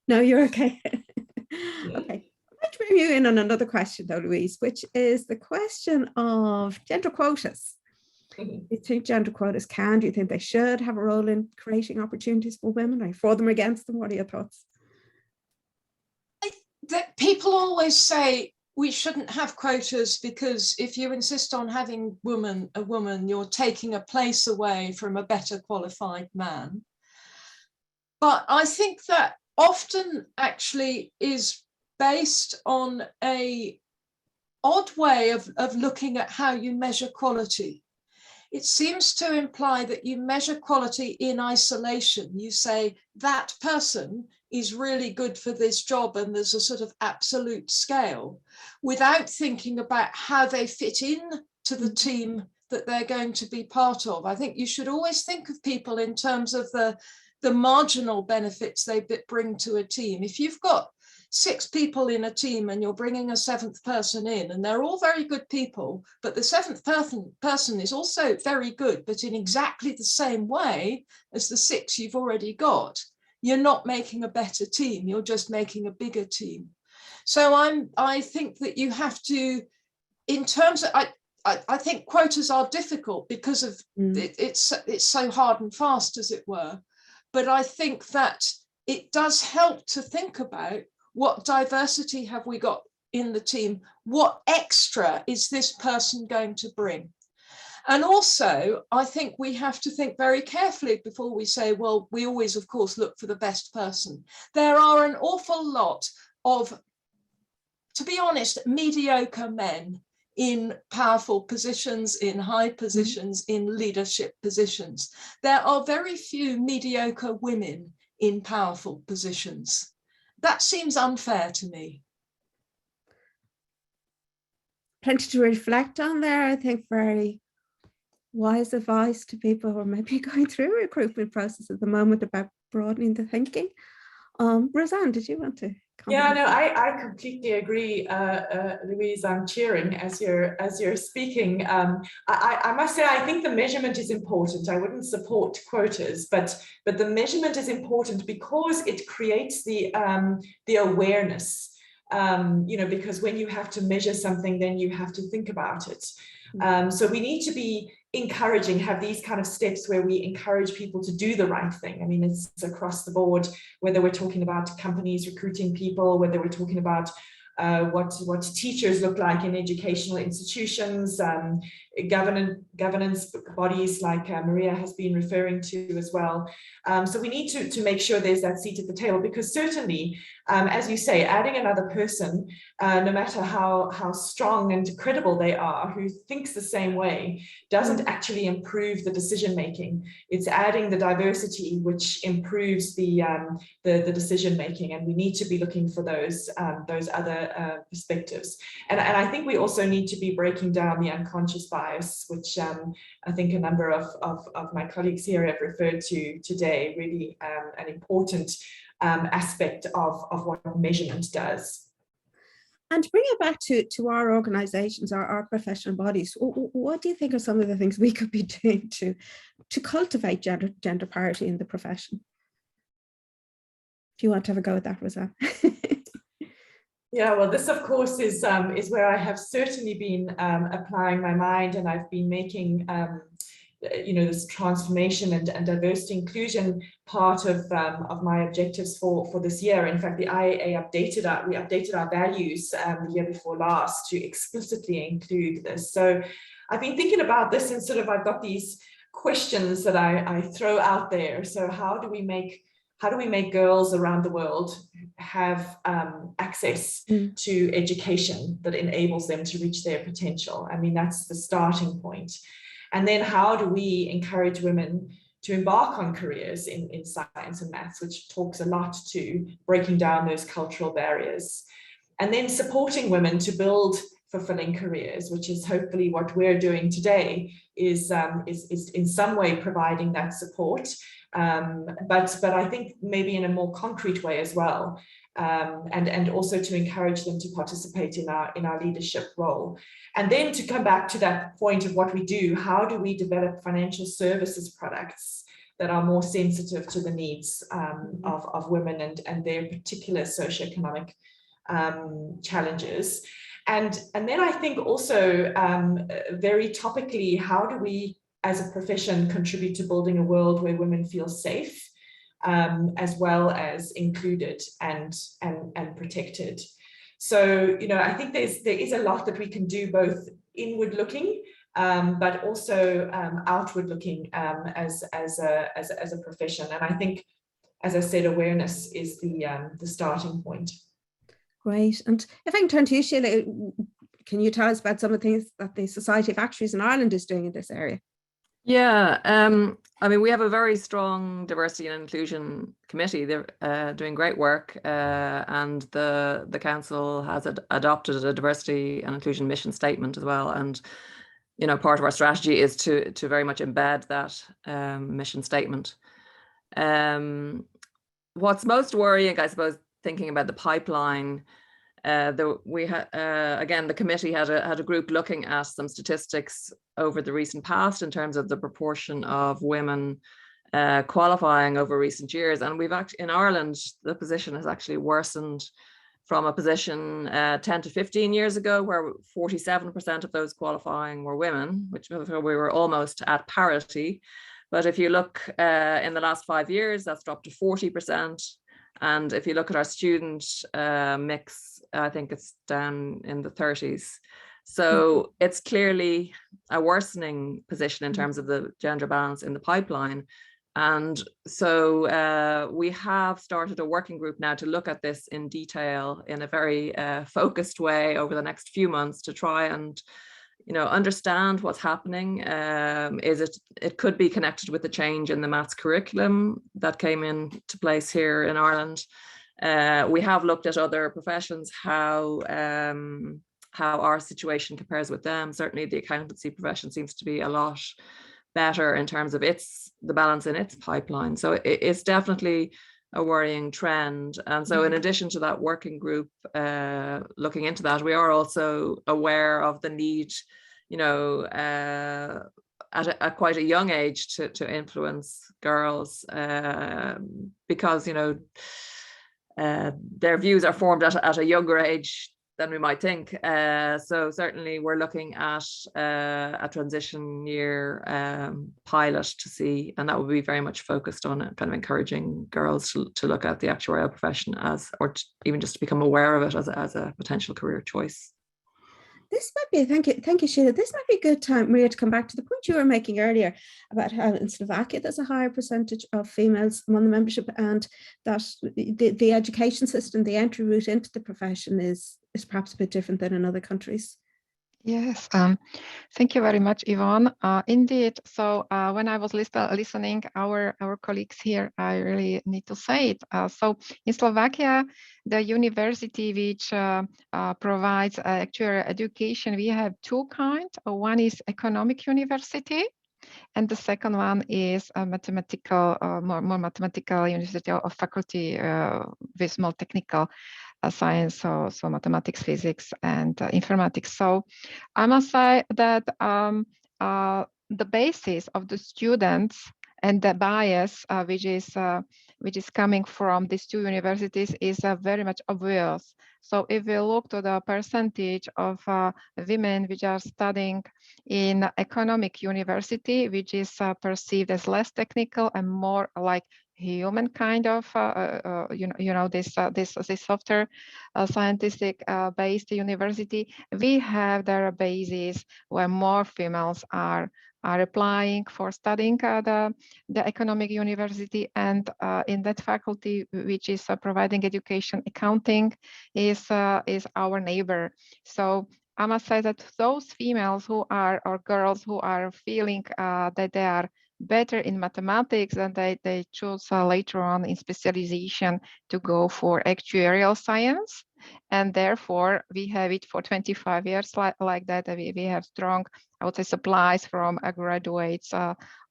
No, you're okay. Okay. I'd bring you in on another question though, Louise, which is the question of gender quotas. Do you think gender quotas can? Do you think they should have a role in creating opportunities for women? Are you for them or against them? What are your thoughts? That people always say we shouldn't have quotas because if you insist on having a woman, you're taking a place away from a better qualified man. But I think that often actually is based on an odd way of looking at how you measure quality. It seems to imply that you measure quality in isolation. You say that person is really good for this job and there's a sort of absolute scale without thinking about how they fit in to the team that they're going to be part of. I think you should always think of people in terms of the marginal benefits they bring to a team. If you've got 6 people in a team and you're bringing a 7th person in and they're all very good people, but the 7th person is also very good, but in exactly the same way as the 6 you've already got, you're not making a better team, you're just making a bigger team. So I think that you have to, in terms of, I think quotas are difficult because of it's so hard and fast, as it were. But I think that it does help to think about what diversity have we got in the team? What extra is this person going to bring? And also, I think we have to think very carefully before we say, well, we always, of course, look for the best person. There are an awful lot of, to be honest, mediocre men in powerful positions, in high positions, in leadership positions. There are very few mediocre women in powerful positions. That seems unfair to me. Plenty to reflect on there. I think very wise advice to people who are maybe going through a recruitment process at the moment about broadening the thinking. Roseanne, did you want to comment? Yeah, no, I completely agree, Louise. I'm cheering as you're speaking. I must say, I think the measurement is important. I wouldn't support quotas, but the measurement is important because it creates the awareness. Because when you have to measure something, then you have to think about it. So we need to be encouraging, have these kind of steps where we encourage people to do the right thing. I mean, it's across the board, whether we're talking about companies recruiting people, whether we're talking about what teachers look like in educational institutions, governance bodies like Maria has been referring to as well. So we need to make sure there's that seat at the table, because certainly, as you say, adding another person, no matter how strong and credible they are, who thinks the same way, doesn't actually improve the decision making. It's adding the diversity which improves the decision making, and we need to be looking for those other perspectives. And I think we also need to be breaking down the unconscious bias, which I think a number of my colleagues here have referred to today. Really an important aspect of what measurement does. And to bring it back to our organizations, our professional bodies, what do you think are some of the things we could be doing to cultivate gender parity in the profession? Do you want to have a go at that, Roseanne? Yeah, well, this, of course, is where I have certainly been applying my mind, and I've been making this transformation and diversity inclusion part of my objectives for this year. In fact, the IAA updated our values the year before last to explicitly include this. So I've been thinking about this, and I've got these questions that I throw out there. So how do we make girls around the world have access to education that enables them to reach their potential? I mean, that's the starting point. And then how do we encourage women to embark on careers in science and maths, which talks a lot to breaking down those cultural barriers. And then supporting women to build fulfilling careers, which is hopefully what we're doing today, is in some way providing that support, but I think maybe in a more concrete way as well, and also to encourage them to participate in our leadership role. And then to come back to that point of what we do, how do we develop financial services products that are more sensitive to the needs of women and their particular socioeconomic challenges. And then I think also very topically, how do we as a profession contribute to building a world where women feel safe, as well as included and protected. So, you know, I think there is a lot that we can do, both inward looking, but also outward looking as a profession. And I think, as I said, awareness is the starting point. Great. And if I can turn to you, Sheelagh, can you tell us about some of the things that the Society of Actuaries in Ireland is doing in this area? Yeah, I mean, we have a very strong diversity and inclusion committee. They're doing great work, and the council has adopted a diversity and inclusion mission statement as well. And you know, part of our strategy is to very much embed that mission statement. What's most worrying, I suppose, thinking about the pipeline, again, the committee had a group looking at some statistics over the recent past in terms of the proportion of women qualifying over recent years. And we've actually, in Ireland, the position has actually worsened from a position 10 to 15 years ago, where 47% of those qualifying were women, which we were almost at parity. But if you look in the last 5 years, that's dropped to 40%. And if you look at our student mix, I think it's down in the 30s. So it's clearly a worsening position in terms of the gender balance in the pipeline. And so we have started a working group now to look at this in detail in a very focused way over the next few months to try and, you know, understand what's happening. It could be connected with the change in the maths curriculum that came into place here in Ireland. We have looked at other professions, how our situation compares with them. Certainly the accountancy profession seems to be a lot better in terms of the balance in its pipeline. So it's definitely a worrying trend. And so in addition to that working group looking into that, we are also aware of the need, you know, at quite a young age to influence girls, because, you know, their views are formed at a younger age than we might think. So certainly we're looking at a transition year pilot to see, and that will be very much focused on kind of encouraging girls to look at the actuarial profession even just to become aware of it as a potential career choice. This might be, thank you, Sheelagh. This might be a good time, Maria, to come back to the point you were making earlier about how in Slovakia there's a higher percentage of females among the membership, and that the education system, the entry route into the profession is perhaps a bit different than in other countries. Yes, thank you very much, Yvonne. Indeed, so when I was listening our colleagues here, I really need to say it. So in Slovakia, the university which provides actuarial education, we have two kinds. One is economic university, and the second one is a mathematical, more mathematical university or faculty with more technical science, so mathematics, physics, and informatics. So I must say that the basis of the students and the bias which is coming from these two universities is very much obvious. So if we look to the percentage of women which are studying in economic university, which is perceived as less technical and more like human kind of this software scientific based university, we have there a basis where more females are applying for studying the economic university, and in that faculty which is providing education, accounting is our neighbor. So I must say that those females who are, or girls who are feeling that they are better in mathematics, and they choose later on in specialization to go for actuarial science. And therefore we have it for 25 years like that. We have strong, I would say, supplies from graduates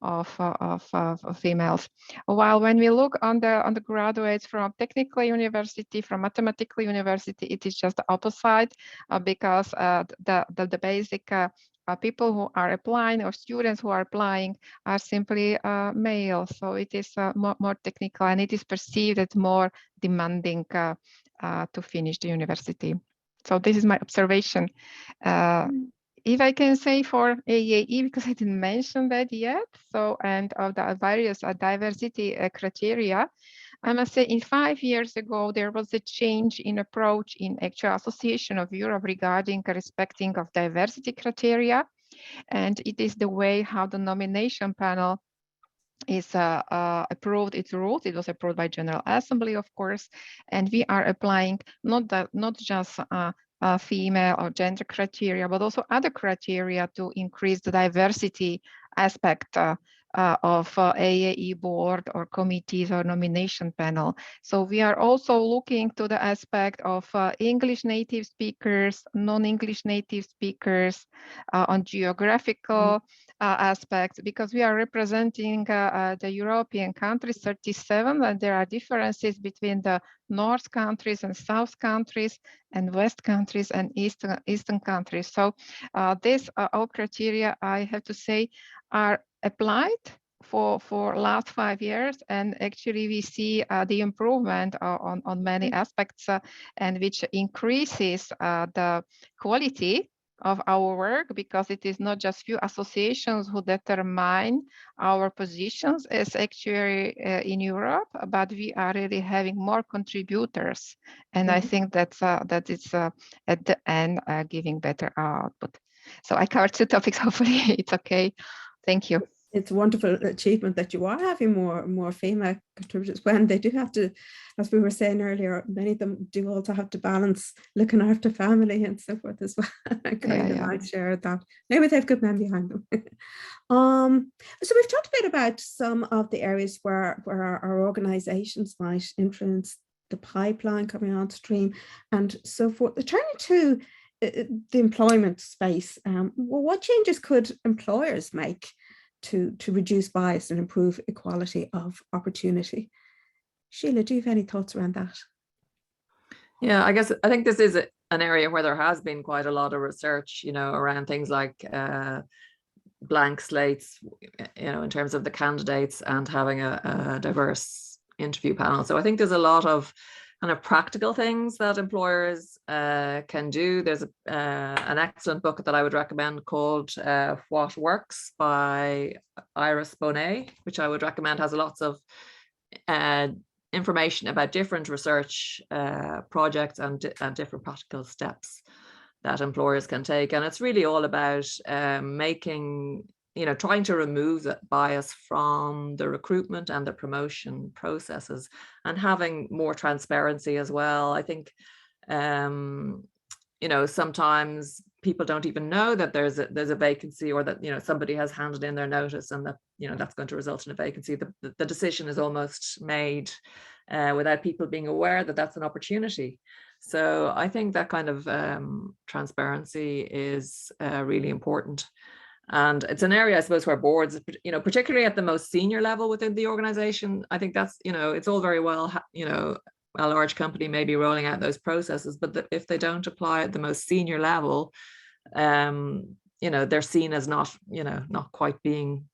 of females. While when we look on the graduates from technical university, from mathematical university, it is just the opposite, because the basic people who are applying, or students who are applying, are simply male. So it is more technical, and it is perceived as more demanding to finish the university. So this is my observation. If I can say for AAE, because I didn't mention that yet, so, and of the various diversity criteria, I must say in 5 years ago, there was a change in approach in Actuarial Association of Europe regarding respecting of diversity criteria. And it is the way how the nomination panel is approved its rules. It was approved by General Assembly, of course, and we are applying not just female or gender criteria, but also other criteria to increase the diversity aspect of AAE board or committees or nomination panel. So we are also looking to the aspect of English native speakers, non-English native speakers, on geographical aspects, because we are representing the European countries, 37, and there are differences between the North countries and South countries, and West countries and Eastern countries. So these all criteria, I have to say, are applied for last 5 years, and actually we see the improvement on many aspects, and which increases the quality of our work, because it is not just few associations who determine our positions as actuary in Europe, but we are really having more contributors, and I think that it's at the end giving better output. So I covered 2 topics. Hopefully it's okay. Thank you. It's a wonderful achievement that you are having more female contributors, when they do have to, as we were saying earlier, many of them do also have to balance looking after family and so forth as well. I share of that. Maybe they have good men behind them. So we've talked a bit about some of the areas where our organizations might influence the pipeline coming on stream and so forth. Turning to the employment space, what changes could employers make to reduce bias and improve equality of opportunity? Sheelagh, do you have any thoughts around that? Yeah, I think this is an area where there has been quite a lot of research, around things like blank slates, in terms of the candidates, and having a diverse interview panel. So I think there's a lot of kind of practical things that employers can do. There's an excellent book that I would recommend called What Works by Iris Bonet, which I would recommend. Has lots of information about different research projects and different practical steps that employers can take. And it's really all about making, trying to remove that bias from the recruitment and the promotion processes, and having more transparency as well. I think, sometimes people don't even know that there's a vacancy, or that, somebody has handed in their notice, and that, that's going to result in a vacancy. The decision is almost made without people being aware that that's an opportunity. So I think that kind of transparency is really important. And it's an area, I suppose, where boards, particularly at the most senior level within the organization, I think that's, it's all very well, a large company may be rolling out those processes, but if they don't apply at the most senior level, they're seen as not quite being,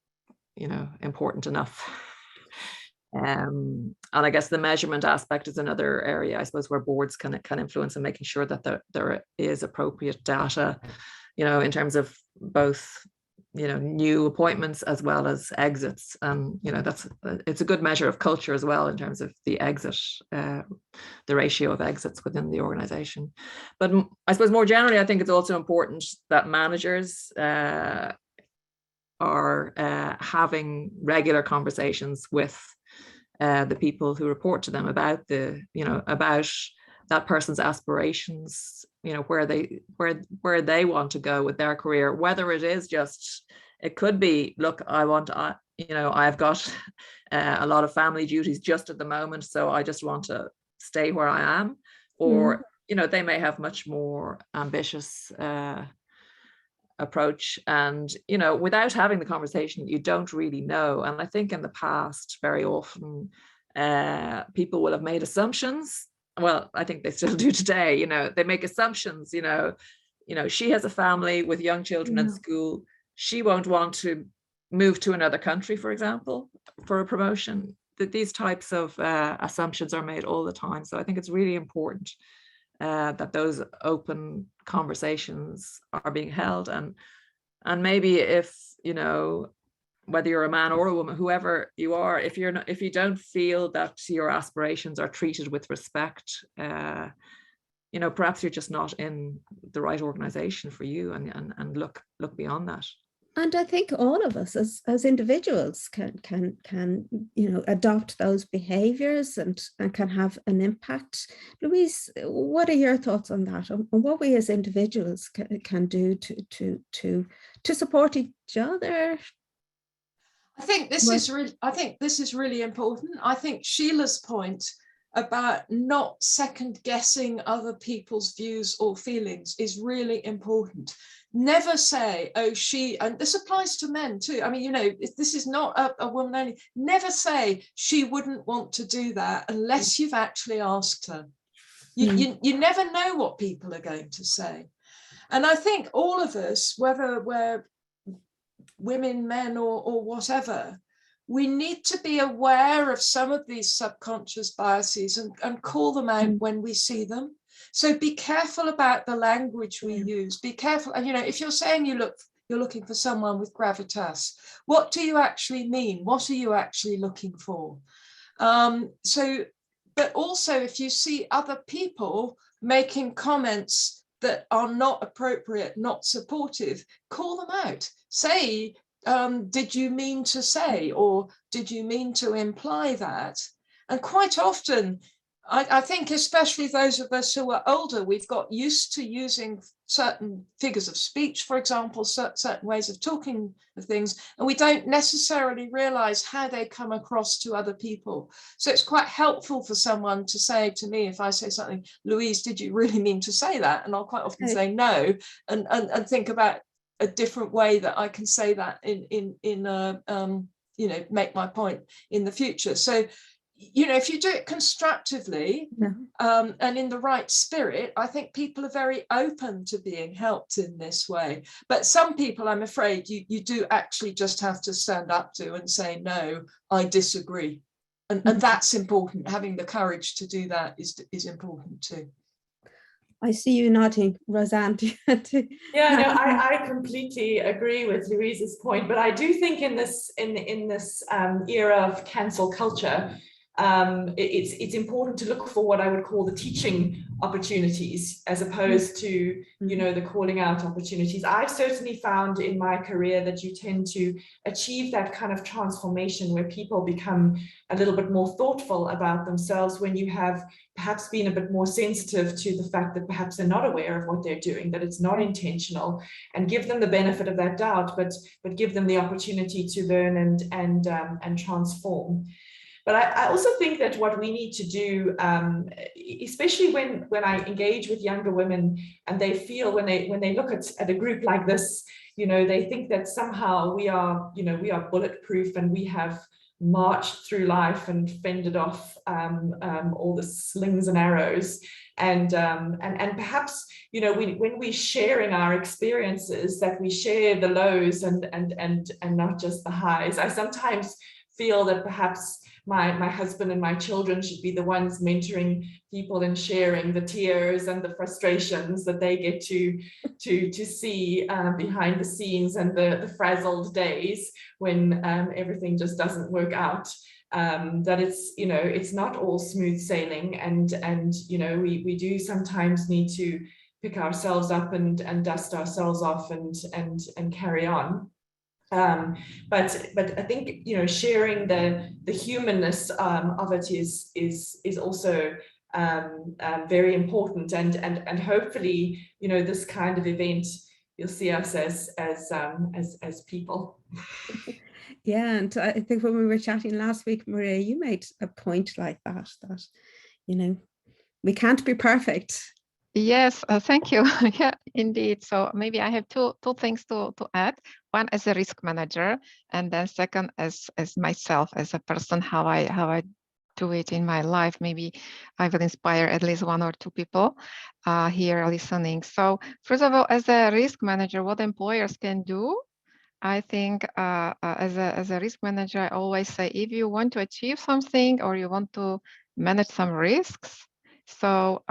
important enough. And I guess the measurement aspect is another area, I suppose, where boards can influence in making sure that there is appropriate data, in terms of both new appointments as well as exits. And it's a good measure of culture as well in terms of the exit, the ratio of exits within the organization. But I suppose more generally, I think it's also important that managers are having regular conversations with the people who report to them about about that person's aspirations, where they want to go with their career, whether it could be, look, I've got a lot of family duties just at the moment, so I just want to stay where I am, or they may have much more ambitious approach, and without having the conversation, you don't really know. And I think in the past, very often people will have made assumptions. Well, I think they still do today. They make assumptions. She has a family with young children in school. She won't want to move to another country, for example, for a promotion. That these types of assumptions are made all the time. So I think it's really important that those open conversations are being held, and maybe if whether you're a man or a woman, whoever you are, if you don't feel that your aspirations are treated with respect, perhaps you're just not in the right organization for you, and look beyond that. And I think all of us as individuals can adopt those behaviors and can have an impact. Louise, what are your thoughts on that? On what we as individuals can do to support each other? I think this is really important. I think Sheilagh's point about not second guessing other people's views or feelings is really important. Never say, oh, and this applies to men too. I mean, this is not a woman only. Never say she wouldn't want to do that unless you've actually asked her. You never know what people are going to say. And I think all of us, whether we're women, men, or whatever, we need to be aware of some of these subconscious biases and call them out when we see them. So be careful about the language we use. Be careful. And, if you're saying you're looking for someone with gravitas, what do you actually mean? What are you actually looking for? But also if you see other people making comments that are not appropriate, not supportive, call them out. Say, did you mean to say, or did you mean to imply that? And quite often, I think especially those of us who are older, we've got used to using certain figures of speech, for example, certain ways of talking of things, and we don't necessarily realize how they come across to other people. So it's quite helpful for someone to say to me, if I say something, Louise, did you really mean to say that? And I'll quite often say no, and think about a different way that I can say that make my point in the future. So, if you do it constructively and in the right spirit, I think people are very open to being helped in this way. But some people, I'm afraid, you do actually just have to stand up to and say, no, I disagree. And that's important. Having the courage to do that is important too. I see you nodding, Roseanne. I completely agree with Louise's point, but I do think in this era of cancel culture, it's important to look for what I would call the teaching opportunities as opposed to, the calling out opportunities. I've certainly found in my career that you tend to achieve that kind of transformation where people become a little bit more thoughtful about themselves when you have perhaps been a bit more sensitive to the fact that perhaps they're not aware of what they're doing, that it's not intentional, and give them the benefit of that doubt, but give them the opportunity to learn and transform. But I also think that what we need to do, especially when I engage with younger women and they feel when they look at a group like this, they think that somehow we are bulletproof and we have marched through life and fended off all the slings and arrows. And perhaps, when we share in our experiences, that we share the lows and not just the highs. I sometimes feel that perhaps my husband and my children should be the ones mentoring people and sharing the tears and the frustrations that they get to see behind the scenes, and the frazzled days when everything just doesn't work out. That it's, you know, it's not all smooth sailing, and you know, we do sometimes need to pick ourselves up and dust ourselves off and carry on. But I think, you know, sharing the humanness of it is also very important, and hopefully, you know, this kind of event, you'll see us as people. Yeah, and I think when we were chatting last week, Maria, you made a point like that, you know, we can't be perfect. Yes, thank you. Yeah, indeed. So maybe I have two things to add. One as a risk manager, and then second as myself as a person, how I do it in my life. Maybe I will inspire at least one or two people here listening. So first of all, as a risk manager, what employers can do, I think as a risk manager, I always say, if you want to achieve something or you want to manage some risks, so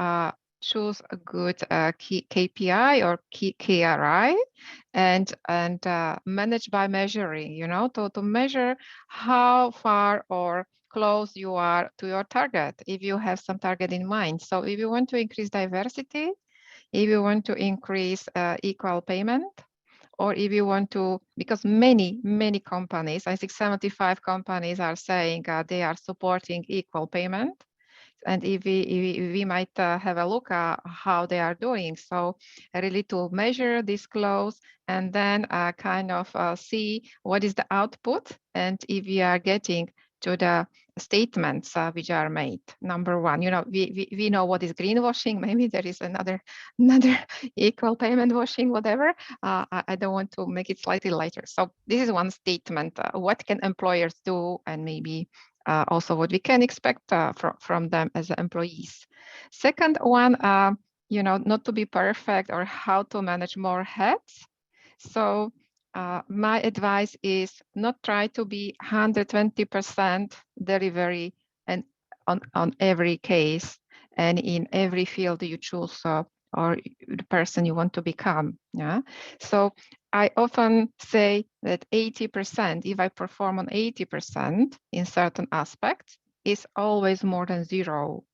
choose a good KPI or KRI, and manage by measuring, you know, to measure how far or close you are to your target, if you have some target in mind. So if you want to increase diversity, if you want to increase equal payment, or if you want to, because many companies, I think 75 companies are saying they are supporting equal payment. And if we might have a look at how they are doing. So really to measure, disclose, and then kind of see what is the output, and if we are getting to the statements which are made. Number one, you know, we know what is greenwashing. Maybe there is another equal payment washing, whatever. I don't want to make it slightly lighter. So this is one statement. What can employers do, and maybe also what we can expect from them as employees. Second one, you know, not to be perfect, or how to manage more heads. So my advice is not try to be 120% delivery and on every case and in every field you choose or the person you want to become. Yeah. So I often say that 80%, if I perform on 80% in certain aspects, is always more than zero.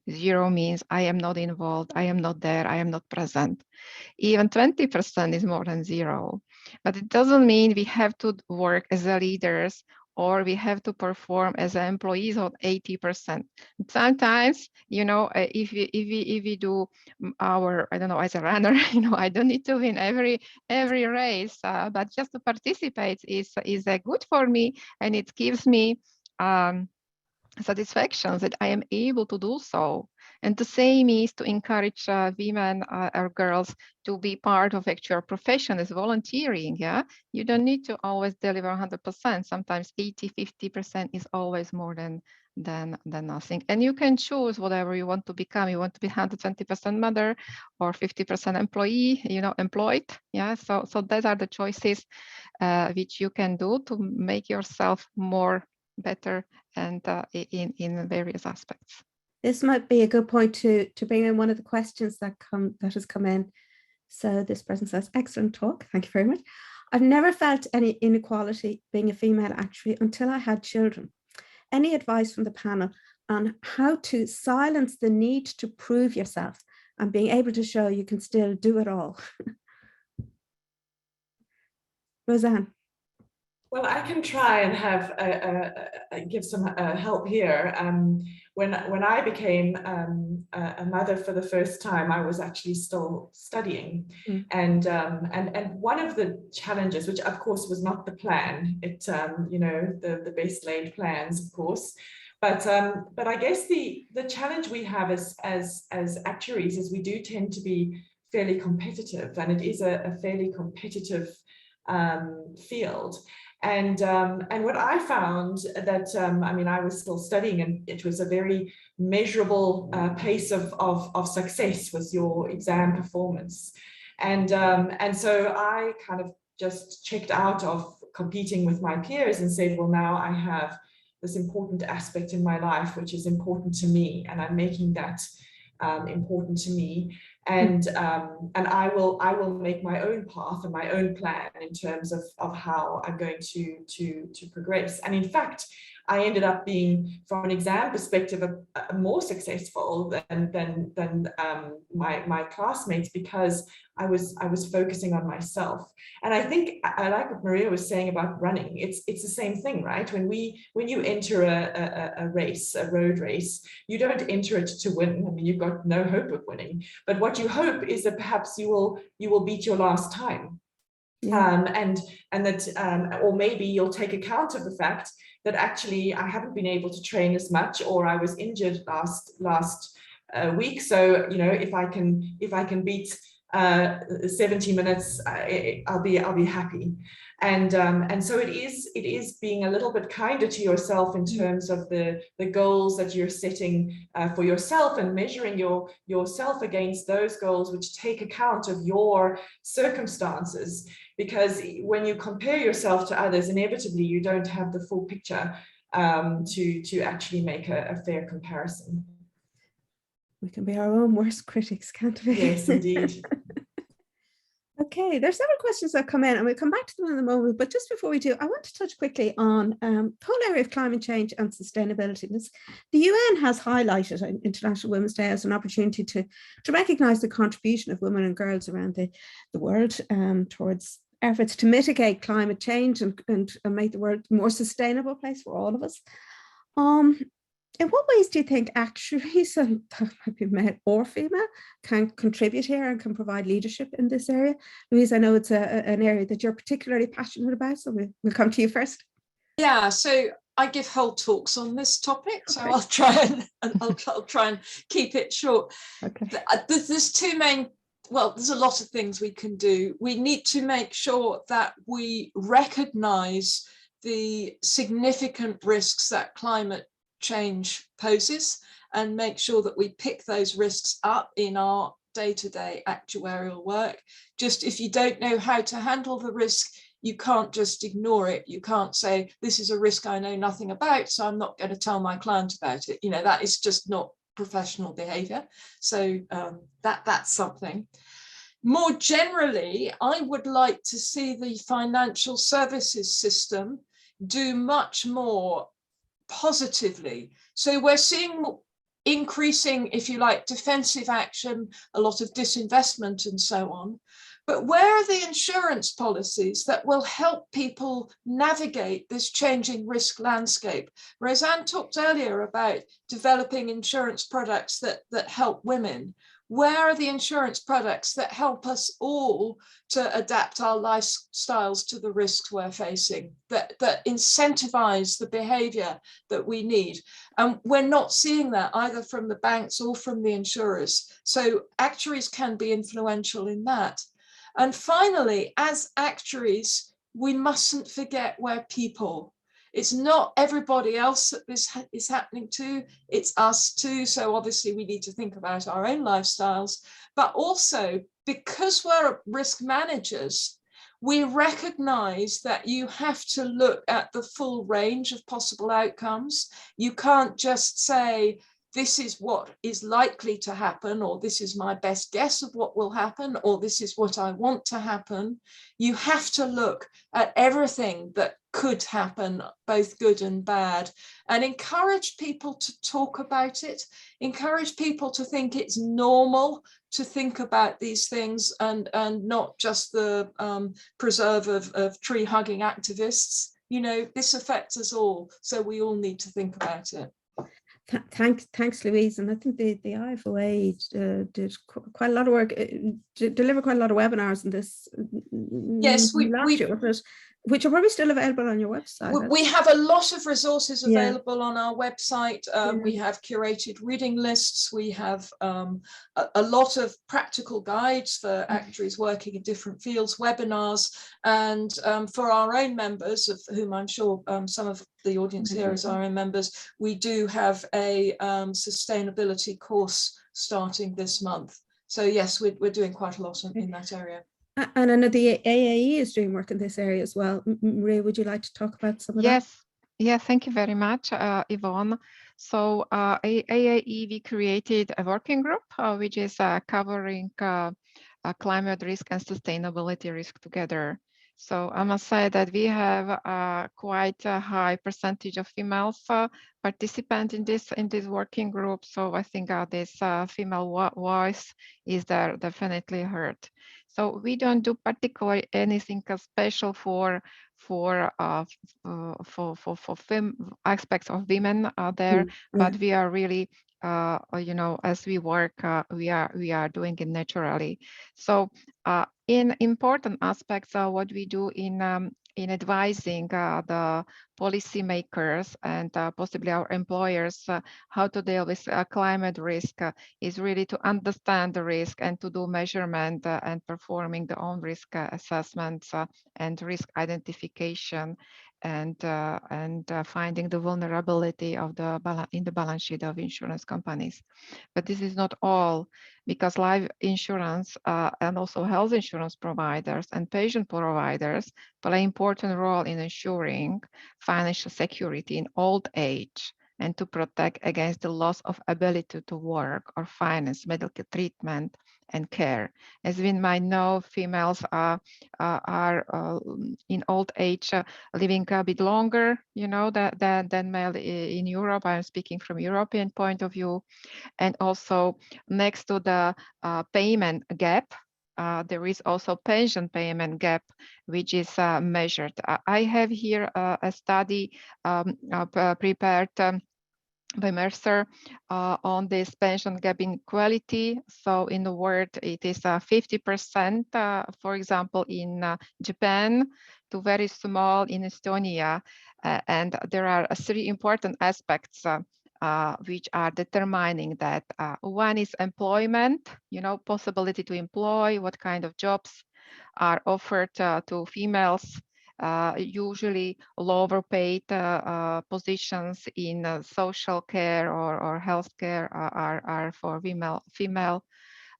Zero means I am not involved, I am not there, I am not present. Even 20% is more than zero. But it doesn't mean we have to work as a leaders or we have to perform as employees on 80%. Sometimes, you know, if we do our, I don't know, as a runner, you know, I don't need to win every race, but just to participate is good for me, and it gives me satisfaction that I am able to do so. And the same is to encourage women or girls to be part of actual profession as volunteering. Yeah, you don't need to always deliver 100%. Sometimes 80-50% is always more than nothing. And you can choose whatever you want to become. You want to be 120% mother or 50% employee, you know, employed. Yeah, so those are the choices which you can do to make yourself more better and in various aspects. This might be a good point to bring in one of the questions that has come in. So this person says, excellent talk. Thank you very much. I've never felt any inequality being a female actuary until I had children. Any advice from the panel on how to silence the need to prove yourself and being able to show you can still do it all? Roseanne. Well, I can try and have give some help here. When I became a mother for the first time, I was actually still studying, and one of the challenges, which of course was not the plan, it you know, the best laid plans, of course, but I guess the challenge we have as actuaries is we do tend to be fairly competitive, and it is a fairly competitive field. And what I found that, I mean, I was still studying, and it was a very measurable pace of success was your exam performance. And so I kind of just checked out of competing with my peers and said, well, now I have, important aspect in my life, which is important to me, and I'm making that important to me. And I will make my own path and my own plan in terms of how I'm going to progress. And in fact, I ended up being, from an exam perspective, more successful than my classmates, because I was focusing on myself. And I think I like what Maria was saying about running. It's the same thing, right? When you enter a race, a road race, you don't enter it to win. I mean, you've got no hope of winning. But what you hope is that perhaps you will beat your last time. Yeah. And that or maybe you'll take account of the fact that actually I haven't been able to train as much, or I was injured last week. So, you know, if I can beat 70 minutes, I'll be happy. And so it is being a little bit kinder to yourself in terms of the goals that you're setting for yourself, and measuring yourself against those goals which take account of your circumstances. Because when you compare yourself to others, inevitably you don't have the full picture to actually make a fair comparison. We can be our own worst critics, can't we? Yes, indeed. Okay, there's several questions that come in, and we'll come back to them in a moment. But just before we do, I want to touch quickly on the whole area of climate change and sustainability. The UN has highlighted International Women's Day as an opportunity to recognise the contribution of women and girls around the world towards efforts to mitigate climate change and make the world a more sustainable place for all of us. In what ways do you think actuaries, and that might be male or female, can contribute here and can provide leadership in this area? Louise, I know it's an area that you're particularly passionate about, so we'll come to you first. Yeah, so I give whole talks on this topic, so I'll try and keep it short. Okay. There's two main. Well, there's a lot of things we can do. We need to make sure that we recognise the significant risks that climate change poses, and make sure that we pick those risks up in our day-to-day actuarial work. Just if you don't know how to handle the risk, you can't just ignore it. You can't say, this is a risk I know nothing about, so I'm not going to tell my client about it. You know, that is just not professional behavior. So that's something. More generally, I would like to see the financial services system do much more positively. So we're seeing increasing, if you like, defensive action, a lot of disinvestment and so on. But where are the insurance policies that will help people navigate this changing risk landscape? Roseanne talked earlier about developing insurance products that help women. Where are the insurance products that help us all to adapt our lifestyles to the risks we're facing, that incentivize the behavior that we need? And we're not seeing that either from the banks or from the insurers. So actuaries can be influential in that. And finally, as actuaries, we mustn't forget we're people. It's not everybody else that this is happening to, it's us too. So obviously we need to think about our own lifestyles, but also because we're risk managers, we recognize that you have to look at the full range of possible outcomes. You can't just say, this is what is likely to happen, or this is my best guess of what will happen, or this is what I want to happen. You have to look at everything that could happen, both good and bad, and encourage people to talk about it, encourage people to think it's normal to think about these things, and not just the preserve of tree-hugging activists. You know, this affects us all, so we all need to think about it. Thanks, Louise. And I think the IFOA did quite a lot of work, delivered quite a lot of webinars in this. Yes, which are probably still available on your website. We have a lot of resources available on our website. We have curated reading lists. We have a lot of practical guides for actuaries working in different fields, webinars, and for our own members, of whom I'm sure some of the audience here is our own members, we do have a sustainability course starting this month. So yes, we're doing quite a lot in that area. And I know the AAE is doing work in this area as well. Maria, would you like to talk about some of that? Yeah, thank you very much, Yvonne. So AAE, we created a working group, which is covering climate risk and sustainability risk together. So I must say that we have quite a high percentage of females participant in this working group. So I think this female voice is there definitely heard. So we don't do particularly anything special for aspects of women there, but we are really as we work, we are doing it naturally. So in important aspects, what we do in advising the policymakers and possibly our employers how to deal with climate risk is really to understand the risk and to do measurement and performing the own risk assessments and risk identification and finding the vulnerability of in the balance sheet of insurance companies. But this is not all, because life insurance and also health insurance providers and patient providers play an important role in ensuring financial security in old age and to protect against the loss of ability to work or finance medical treatment and care. As we might know, females are in old age living a bit longer, than male in Europe. I'm speaking from European point of view. And also next to the payment gap, there is also pension payment gap, which is measured. I have here a study prepared by Mercer on this pension gap inequality. So in the world, it is 50%, for example, in Japan, to very small in Estonia. And there are 3 important aspects which are determining that. One is employment, possibility to employ, what kind of jobs are offered to females. Usually lower paid positions in social care or healthcare are for female.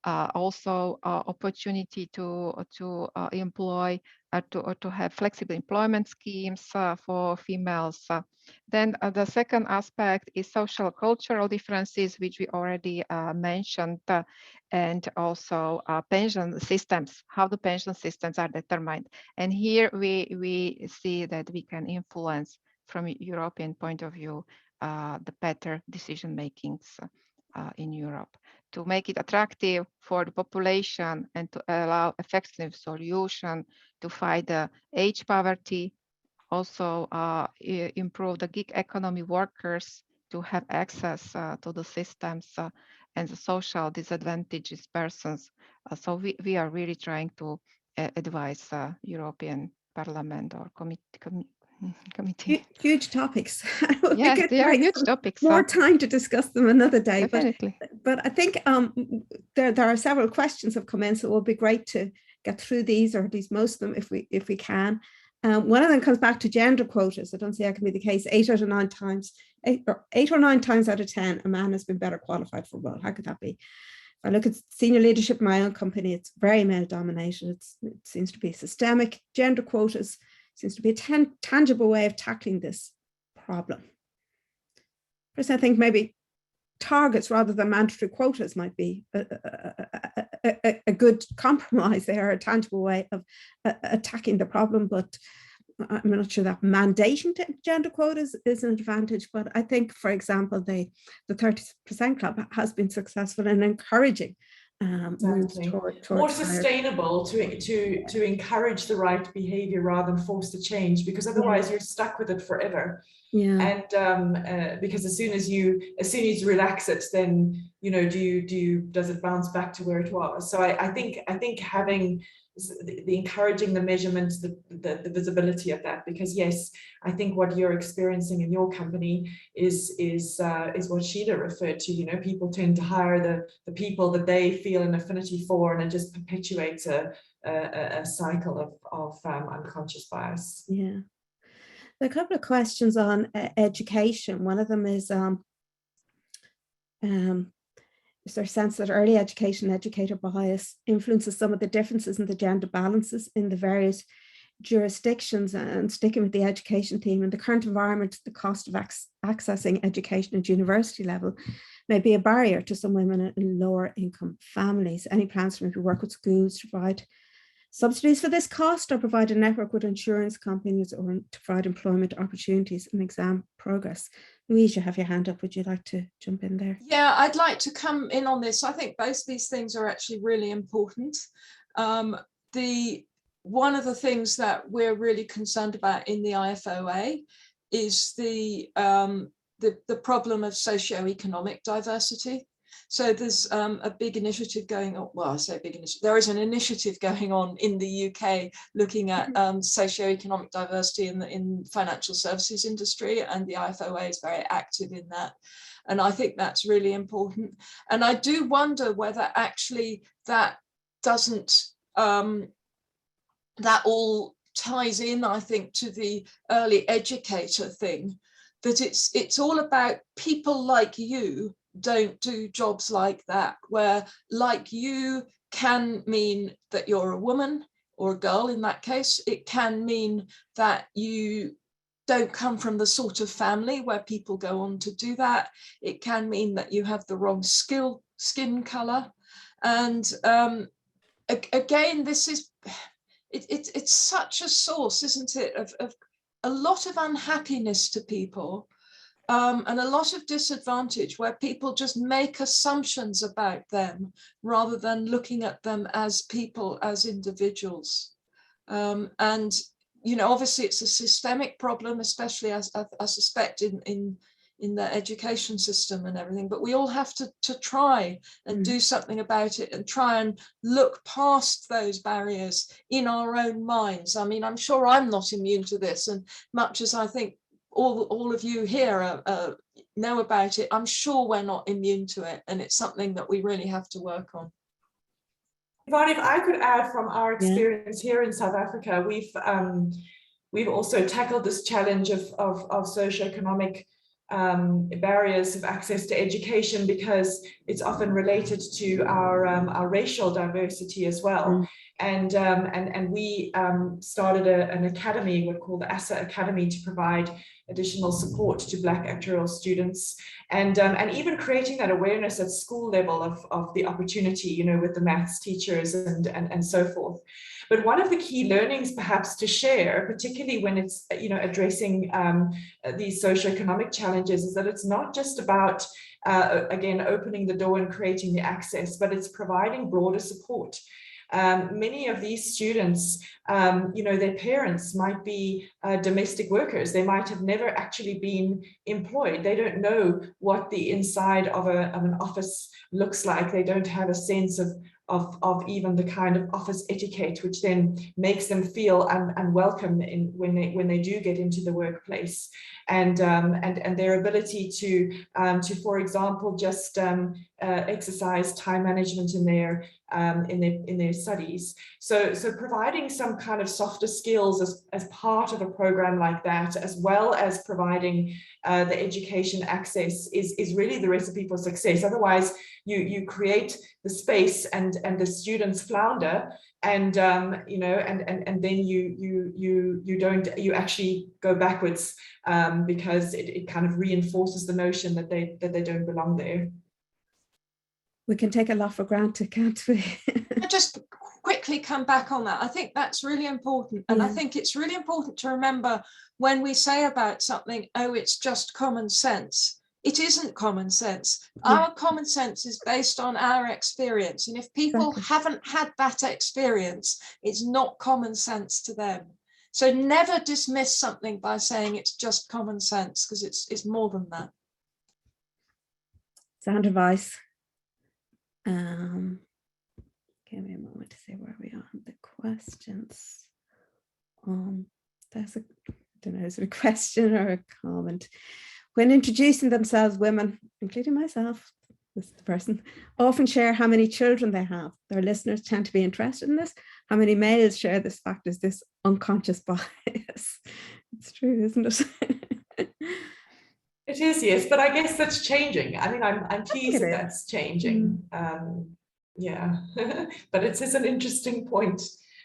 Also opportunity to employ to have flexible employment schemes for females. Then the second aspect is social cultural differences, which we already mentioned, and also pension systems, how the pension systems are determined. And here we see that we can influence from a European point of view the better decision makings in Europe, to make it attractive for the population and to allow effective solution to fight the age poverty, also improve the gig economy workers to have access to the systems and the social disadvantaged persons. So we are really trying to advise European Parliament or committee. Huge topics. Yes, they are huge topics. More time to discuss them another day. Definitely. But I think there are several questions have come in, so it will be great to get through these, or at least most of them, if we can. One of them comes back to gender quotas. I don't see that can be the case. 8 or 9 times out of 10, a man has been better qualified for a role. How could that be? If I look at senior leadership in my own company, it's very male dominated. It seems to be systemic. Gender quotas seems to be a tangible way of tackling this problem. First, I think maybe targets rather than mandatory quotas might be a good compromise. They are a tangible way of attacking the problem, but I'm not sure that mandating gender quotas is an advantage. But I think, for example, the 30% Club has been successful in encouraging moves towards more sustainable to encourage the right behavior rather than force the change, because otherwise you're stuck with it forever. Yeah. And because as soon as you relax it, then does it bounce back to where it was? So I think having the encouraging the measurements, the visibility of that, because yes, I think what you're experiencing in your company is what Sheelagh referred to. People tend to hire the people that they feel an affinity for, and it just perpetuates a cycle of unconscious bias. Yeah. A couple of questions on education. One of them is there a sense that early education, educator bias influences some of the differences in the gender balances in the various jurisdictions, and sticking with the education theme, in the current environment, the cost of accessing education at university level may be a barrier to some women in lower income families. Any plans to maybe work with schools to provide subsidies for this cost, or provide a network with insurance companies, or to provide employment opportunities and exam progress? Louise, you have your hand up. Would you like to jump in there? Yeah, I'd like to come in on this. I think both these things are actually really important. One of the things that we're really concerned about in the IFOA is the problem of socioeconomic diversity. So there's a big initiative going on. Well, I say big initiative. There is an initiative going on in the UK looking at socioeconomic diversity in the financial services industry, and the IFOA is very active in that. And I think that's really important. And I do wonder whether actually that doesn't, that all ties in, I think, to the early educator thing, that it's all about people like you don't do jobs like that, where like you can mean that you're a woman or a girl in that case. It can mean that you don't come from the sort of family where people go on to do that. It can mean that you have the wrong skin color. And again, this is, it's such a source, isn't it, of a lot of unhappiness to people. And a lot of disadvantage, where people just make assumptions about them rather than looking at them as people, as individuals. And, you know, obviously it's a systemic problem, especially as I suspect in the education system and everything, but we all have to try and do something about it, and try and look past those barriers in our own minds. I mean, I'm sure I'm not immune to this, and much as I think all of you here know about it, I'm sure we're not immune to it, and it's something that we really have to work on. Yvonne, if I could add from our experience here in South Africa, we've also tackled this challenge of socioeconomic barriers of access to education, because it's often related to our racial diversity as well. And we started an academy we call the ASA Academy to provide additional support to Black actuarial students, and even creating that awareness at school level of the opportunity, you know, with the maths teachers and so forth. But one of the key learnings perhaps to share, particularly when it's, you know, addressing these socioeconomic challenges, is that it's not just about, again, opening the door and creating the access, but it's providing broader support. Many of these students, you know, their parents might be domestic workers. They might have never actually been employed. They don't know what the inside of an office looks like. They don't have a sense of even the kind of office etiquette, which then makes them feel unwelcome when they do get into the workplace, and their ability to for example, just exercise time management in their studies. So providing some kind of softer skills as part of a program like that, as well as providing the education access, is really the recipe for success. Otherwise, you create the space and the students flounder, and you know, and then you actually go backwards, because it kind of reinforces the notion that they don't belong there. We can take a lot for granted, can't we? Just quickly come back on that. I think that's really important. And I think it's really important to remember, when we say about something, oh, it's just common sense. It isn't common sense. Our common sense is based on our experience. And if people haven't had that experience, it's not common sense to them. So never dismiss something by saying it's just common sense, because it's more than that. Sound advice. Give me a moment to see where we are on the questions. There's I don't know, is it a question or a comment? When introducing themselves, women, including myself, this is the person, often share how many children they have. Their listeners tend to be interested in this. How many males share this fact? Is this unconscious bias? It's true, isn't it? It is, yes, but I guess that's changing. I mean, I'm pleased that that's changing. Yeah, but it is an interesting point.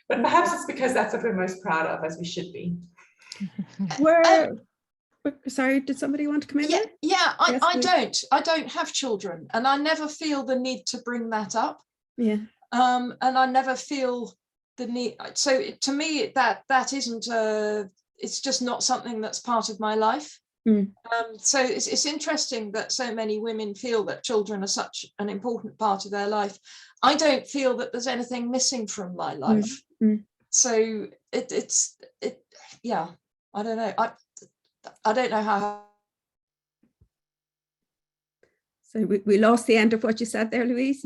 But perhaps it's because that's what we're most proud of, as we should be. Sorry, did somebody want to come in? Yeah, yeah. Yes, I don't have children, and I never feel the need to bring that up. Yeah. And I never feel the need. So to me, that isn't it's just not something that's part of my life. So it's interesting that so many women feel that children are such an important part of their life. I don't feel that there's anything missing from my life. So yeah, I don't know. I don't know how. So we lost the end of what you said there, Louise.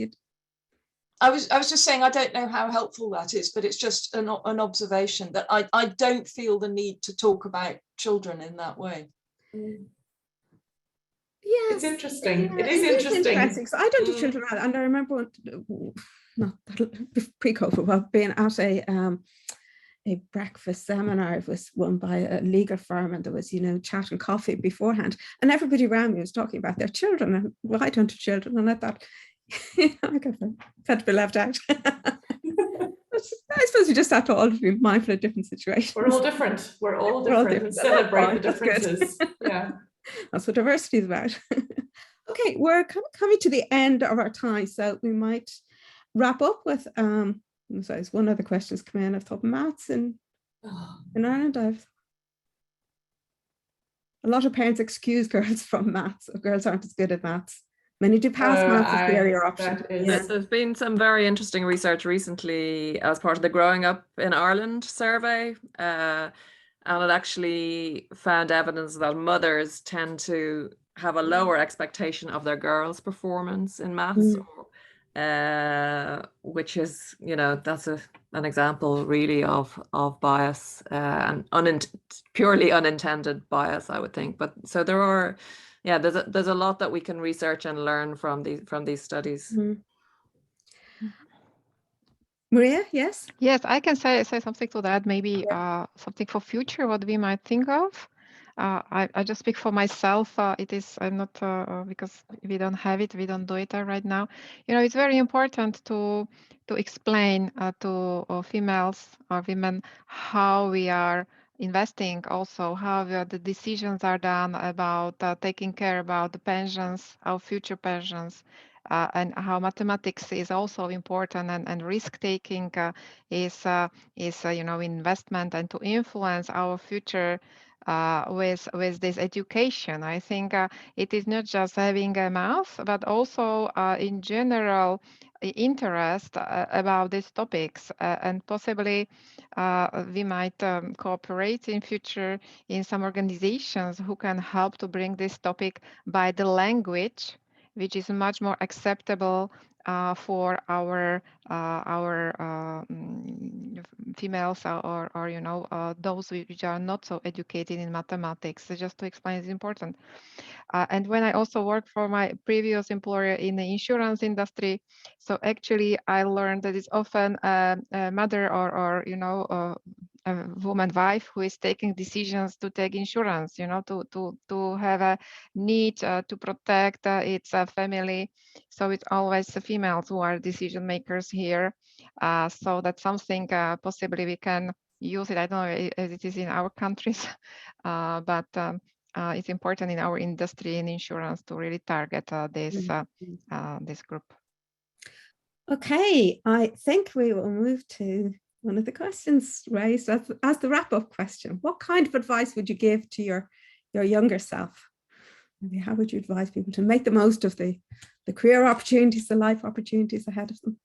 I was just saying I don't know how helpful that is, but it's just an observation that I don't feel the need to talk about children in that way. Yeah, it's interesting. Yeah, it is interesting. So I don't do children, and I remember not pre-COVID, but being at a breakfast seminar. It was run by a legal firm, and there was, chat and coffee beforehand, and everybody around me was talking about their children, and well, I don't have children, and I thought, I had to be left out. I suppose we just have to all be mindful of different situations. We're all different. We're all different. And celebrate the differences. Yeah, that's what diversity is about. Okay, we're kind of coming to the end of our time, so we might wrap up with so one other question's come in. I've thought maths in Ireland. A lot of parents excuse girls from maths. Girls aren't as good at maths. Many do pass maths as the earlier option. There's been some very interesting research recently as part of the Growing Up in Ireland survey, and it actually found evidence that mothers tend to have a lower expectation of their girls' performance in maths, which is, that's an example really of bias and purely unintended bias, I would think. But so there are, there's a lot that we can research and learn from these studies. Maria, yes? Yes, I can say something to that, maybe something for future, what we might think of. I just speak for myself. I'm not, because we don't have it, we don't do it right now. It's very important to explain to females or women how we are investing, also how the decisions are done about taking care about the pensions, our future pensions, and how mathematics is also important, and risk-taking is investment, and to influence our future with this education. I think it is not just having a math, but also in general interest about these topics, and possibly we might cooperate in future in some organizations who can help to bring this topic by the language which is much more acceptable for our females or those which are not so educated in mathematics. So just to explain, it's important. And when I also worked for my previous employer in the insurance industry, so actually I learned that it's often a mother or a woman wife who is taking decisions to take insurance, to have a need to protect its family. So it's always the females who are decision makers here. So that's something possibly we can use it. I don't know as it is in our countries, but it's important in our industry in insurance to really target this group. Okay, I think we will move to one of the questions raised as the wrap-up question. What kind of advice would you give to your younger self? Maybe how would you advise people to make the most of the career opportunities, the life opportunities ahead of them?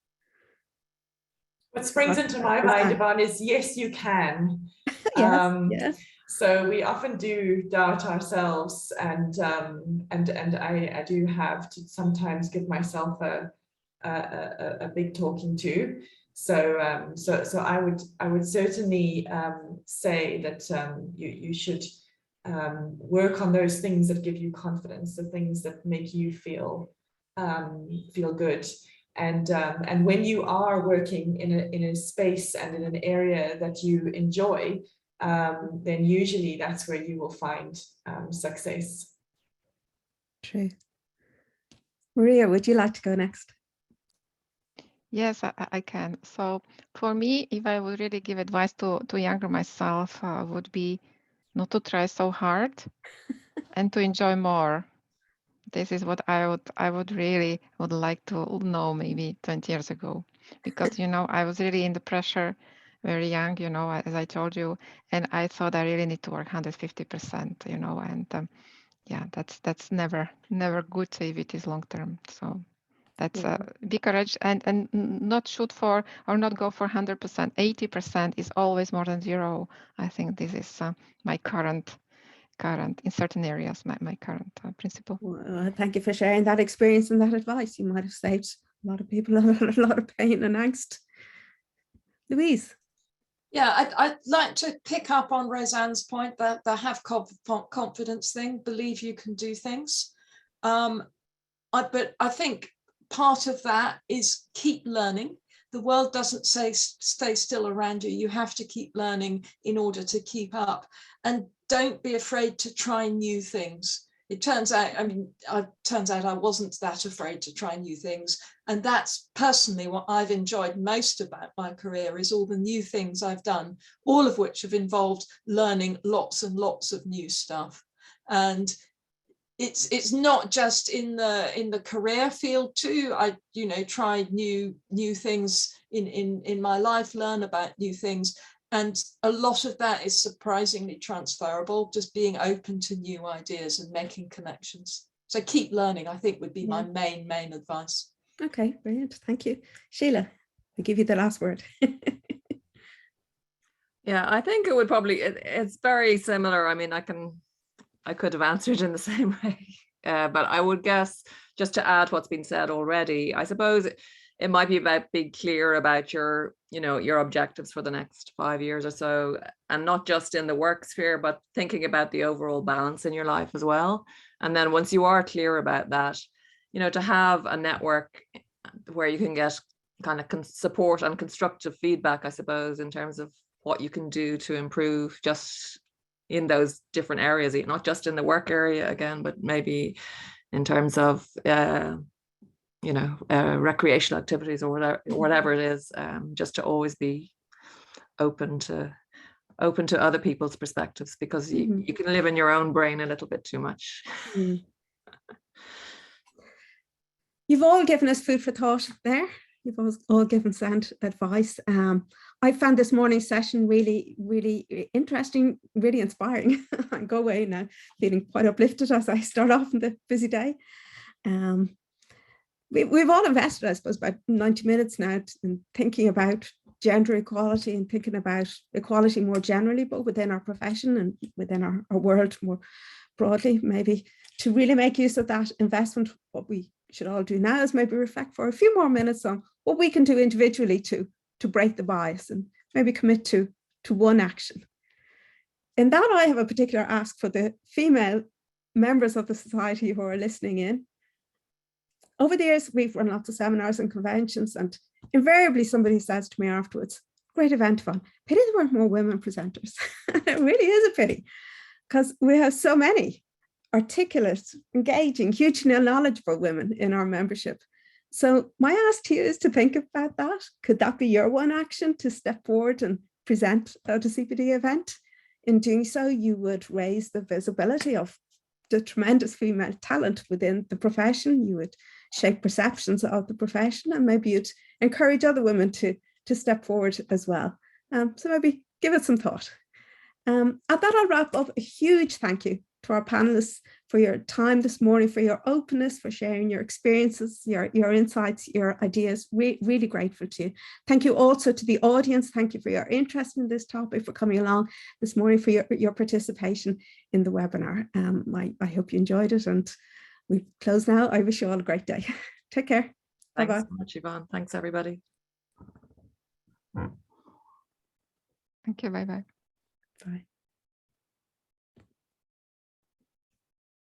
What springs into my mind, Yvonne, is yes, you can. Yes. So we often do doubt ourselves, and I do have to sometimes give myself a big talking to. So I would certainly say that you should work on those things that give you confidence, the things that make you feel good. And when you are working in a space and in an area that you enjoy, then usually that's where you will find success. True. Maria, would you like to go next? Yes, I can. So for me, if I would really give advice to younger myself, would be not to try so hard and to enjoy more. This is what I would really would like to know maybe 20 years ago, because I was really in the pressure very young, as I told you, and I thought I really need to work 150%, and yeah, that's never good if it is long term. So that's be courage and not shoot for or not go for 100%. 80% is always more than zero. I think this is my current in certain areas, my current principle. Well, thank you for sharing that experience and that advice. You might have saved a lot of people a lot of pain and angst. Louise. Yeah, I'd like to pick up on Roseanne's point that the have confidence thing, believe you can do things. But I think part of that is keep learning. The world doesn't say stay still around you. You have to keep learning in order to keep up. And don't be afraid to try new things. It turns out, I wasn't that afraid to try new things. And that's personally what I've enjoyed most about my career, is all the new things I've done, all of which have involved learning lots and lots of new stuff. And it's not just in the career field too. I tried new things in my life, learn about new things, and a lot of that is surprisingly transferable, just being open to new ideas and making connections. So keep learning, I think, would be my main advice. Okay, brilliant, thank you. Sheelagh, I give you the last word. Yeah, I think it would probably, it's very similar. I mean, I could have answered in the same way, but I would guess, just to add what's been said already, I suppose it might be about being clear about your objectives for the next 5 years or so, and not just in the work sphere, but thinking about the overall balance in your life as well. And then once you are clear about that, to have a network where you can get kind of support and constructive feedback, I suppose, in terms of what you can do to improve just in those different areas, not just in the work area again, but maybe in terms of recreational activities or whatever it is, just to always be open to other people's perspectives, because you can live in your own brain a little bit too much. You've all given us food for thought there. You've all given sound advice. I found this morning's session really, really interesting, really inspiring. I go away now feeling quite uplifted as I start off in the busy day. We've all invested, I suppose, about 90 minutes now in thinking about gender equality and thinking about equality more generally, both within our profession and within our world more broadly, maybe to really make use of that investment. What we should all do now is maybe reflect for a few more minutes on what we can do individually to break the bias, and maybe commit to one action. In that, I have a particular ask for the female members of the society who are listening in. Over the years, we've run lots of seminars and conventions, and invariably somebody says to me afterwards, great event, fun. Pity there weren't more women presenters. It really is a pity, because we have so many articulate, engaging, hugely knowledgeable women in our membership. So my ask to you is to think about that. Could that be your one action, to step forward and present at a CPD event? In doing so, you would raise the visibility of the tremendous female talent within the profession. You would shape perceptions of the profession, and maybe you'd encourage other women to step forward as well. So maybe give it some thought. At that, I'll wrap up. A huge thank you to our panelists for your time this morning, for your openness, for sharing your experiences, your insights, your ideas. Really grateful to you. Thank you also to the audience. Thank you for your interest in this topic, for coming along this morning, for your participation in the webinar. I hope you enjoyed it, and we close now. I wish you all a great day. Take care. Thanks Bye-bye. so much, Yvonne. Thanks, everybody. Thank you. Bye-bye. Bye.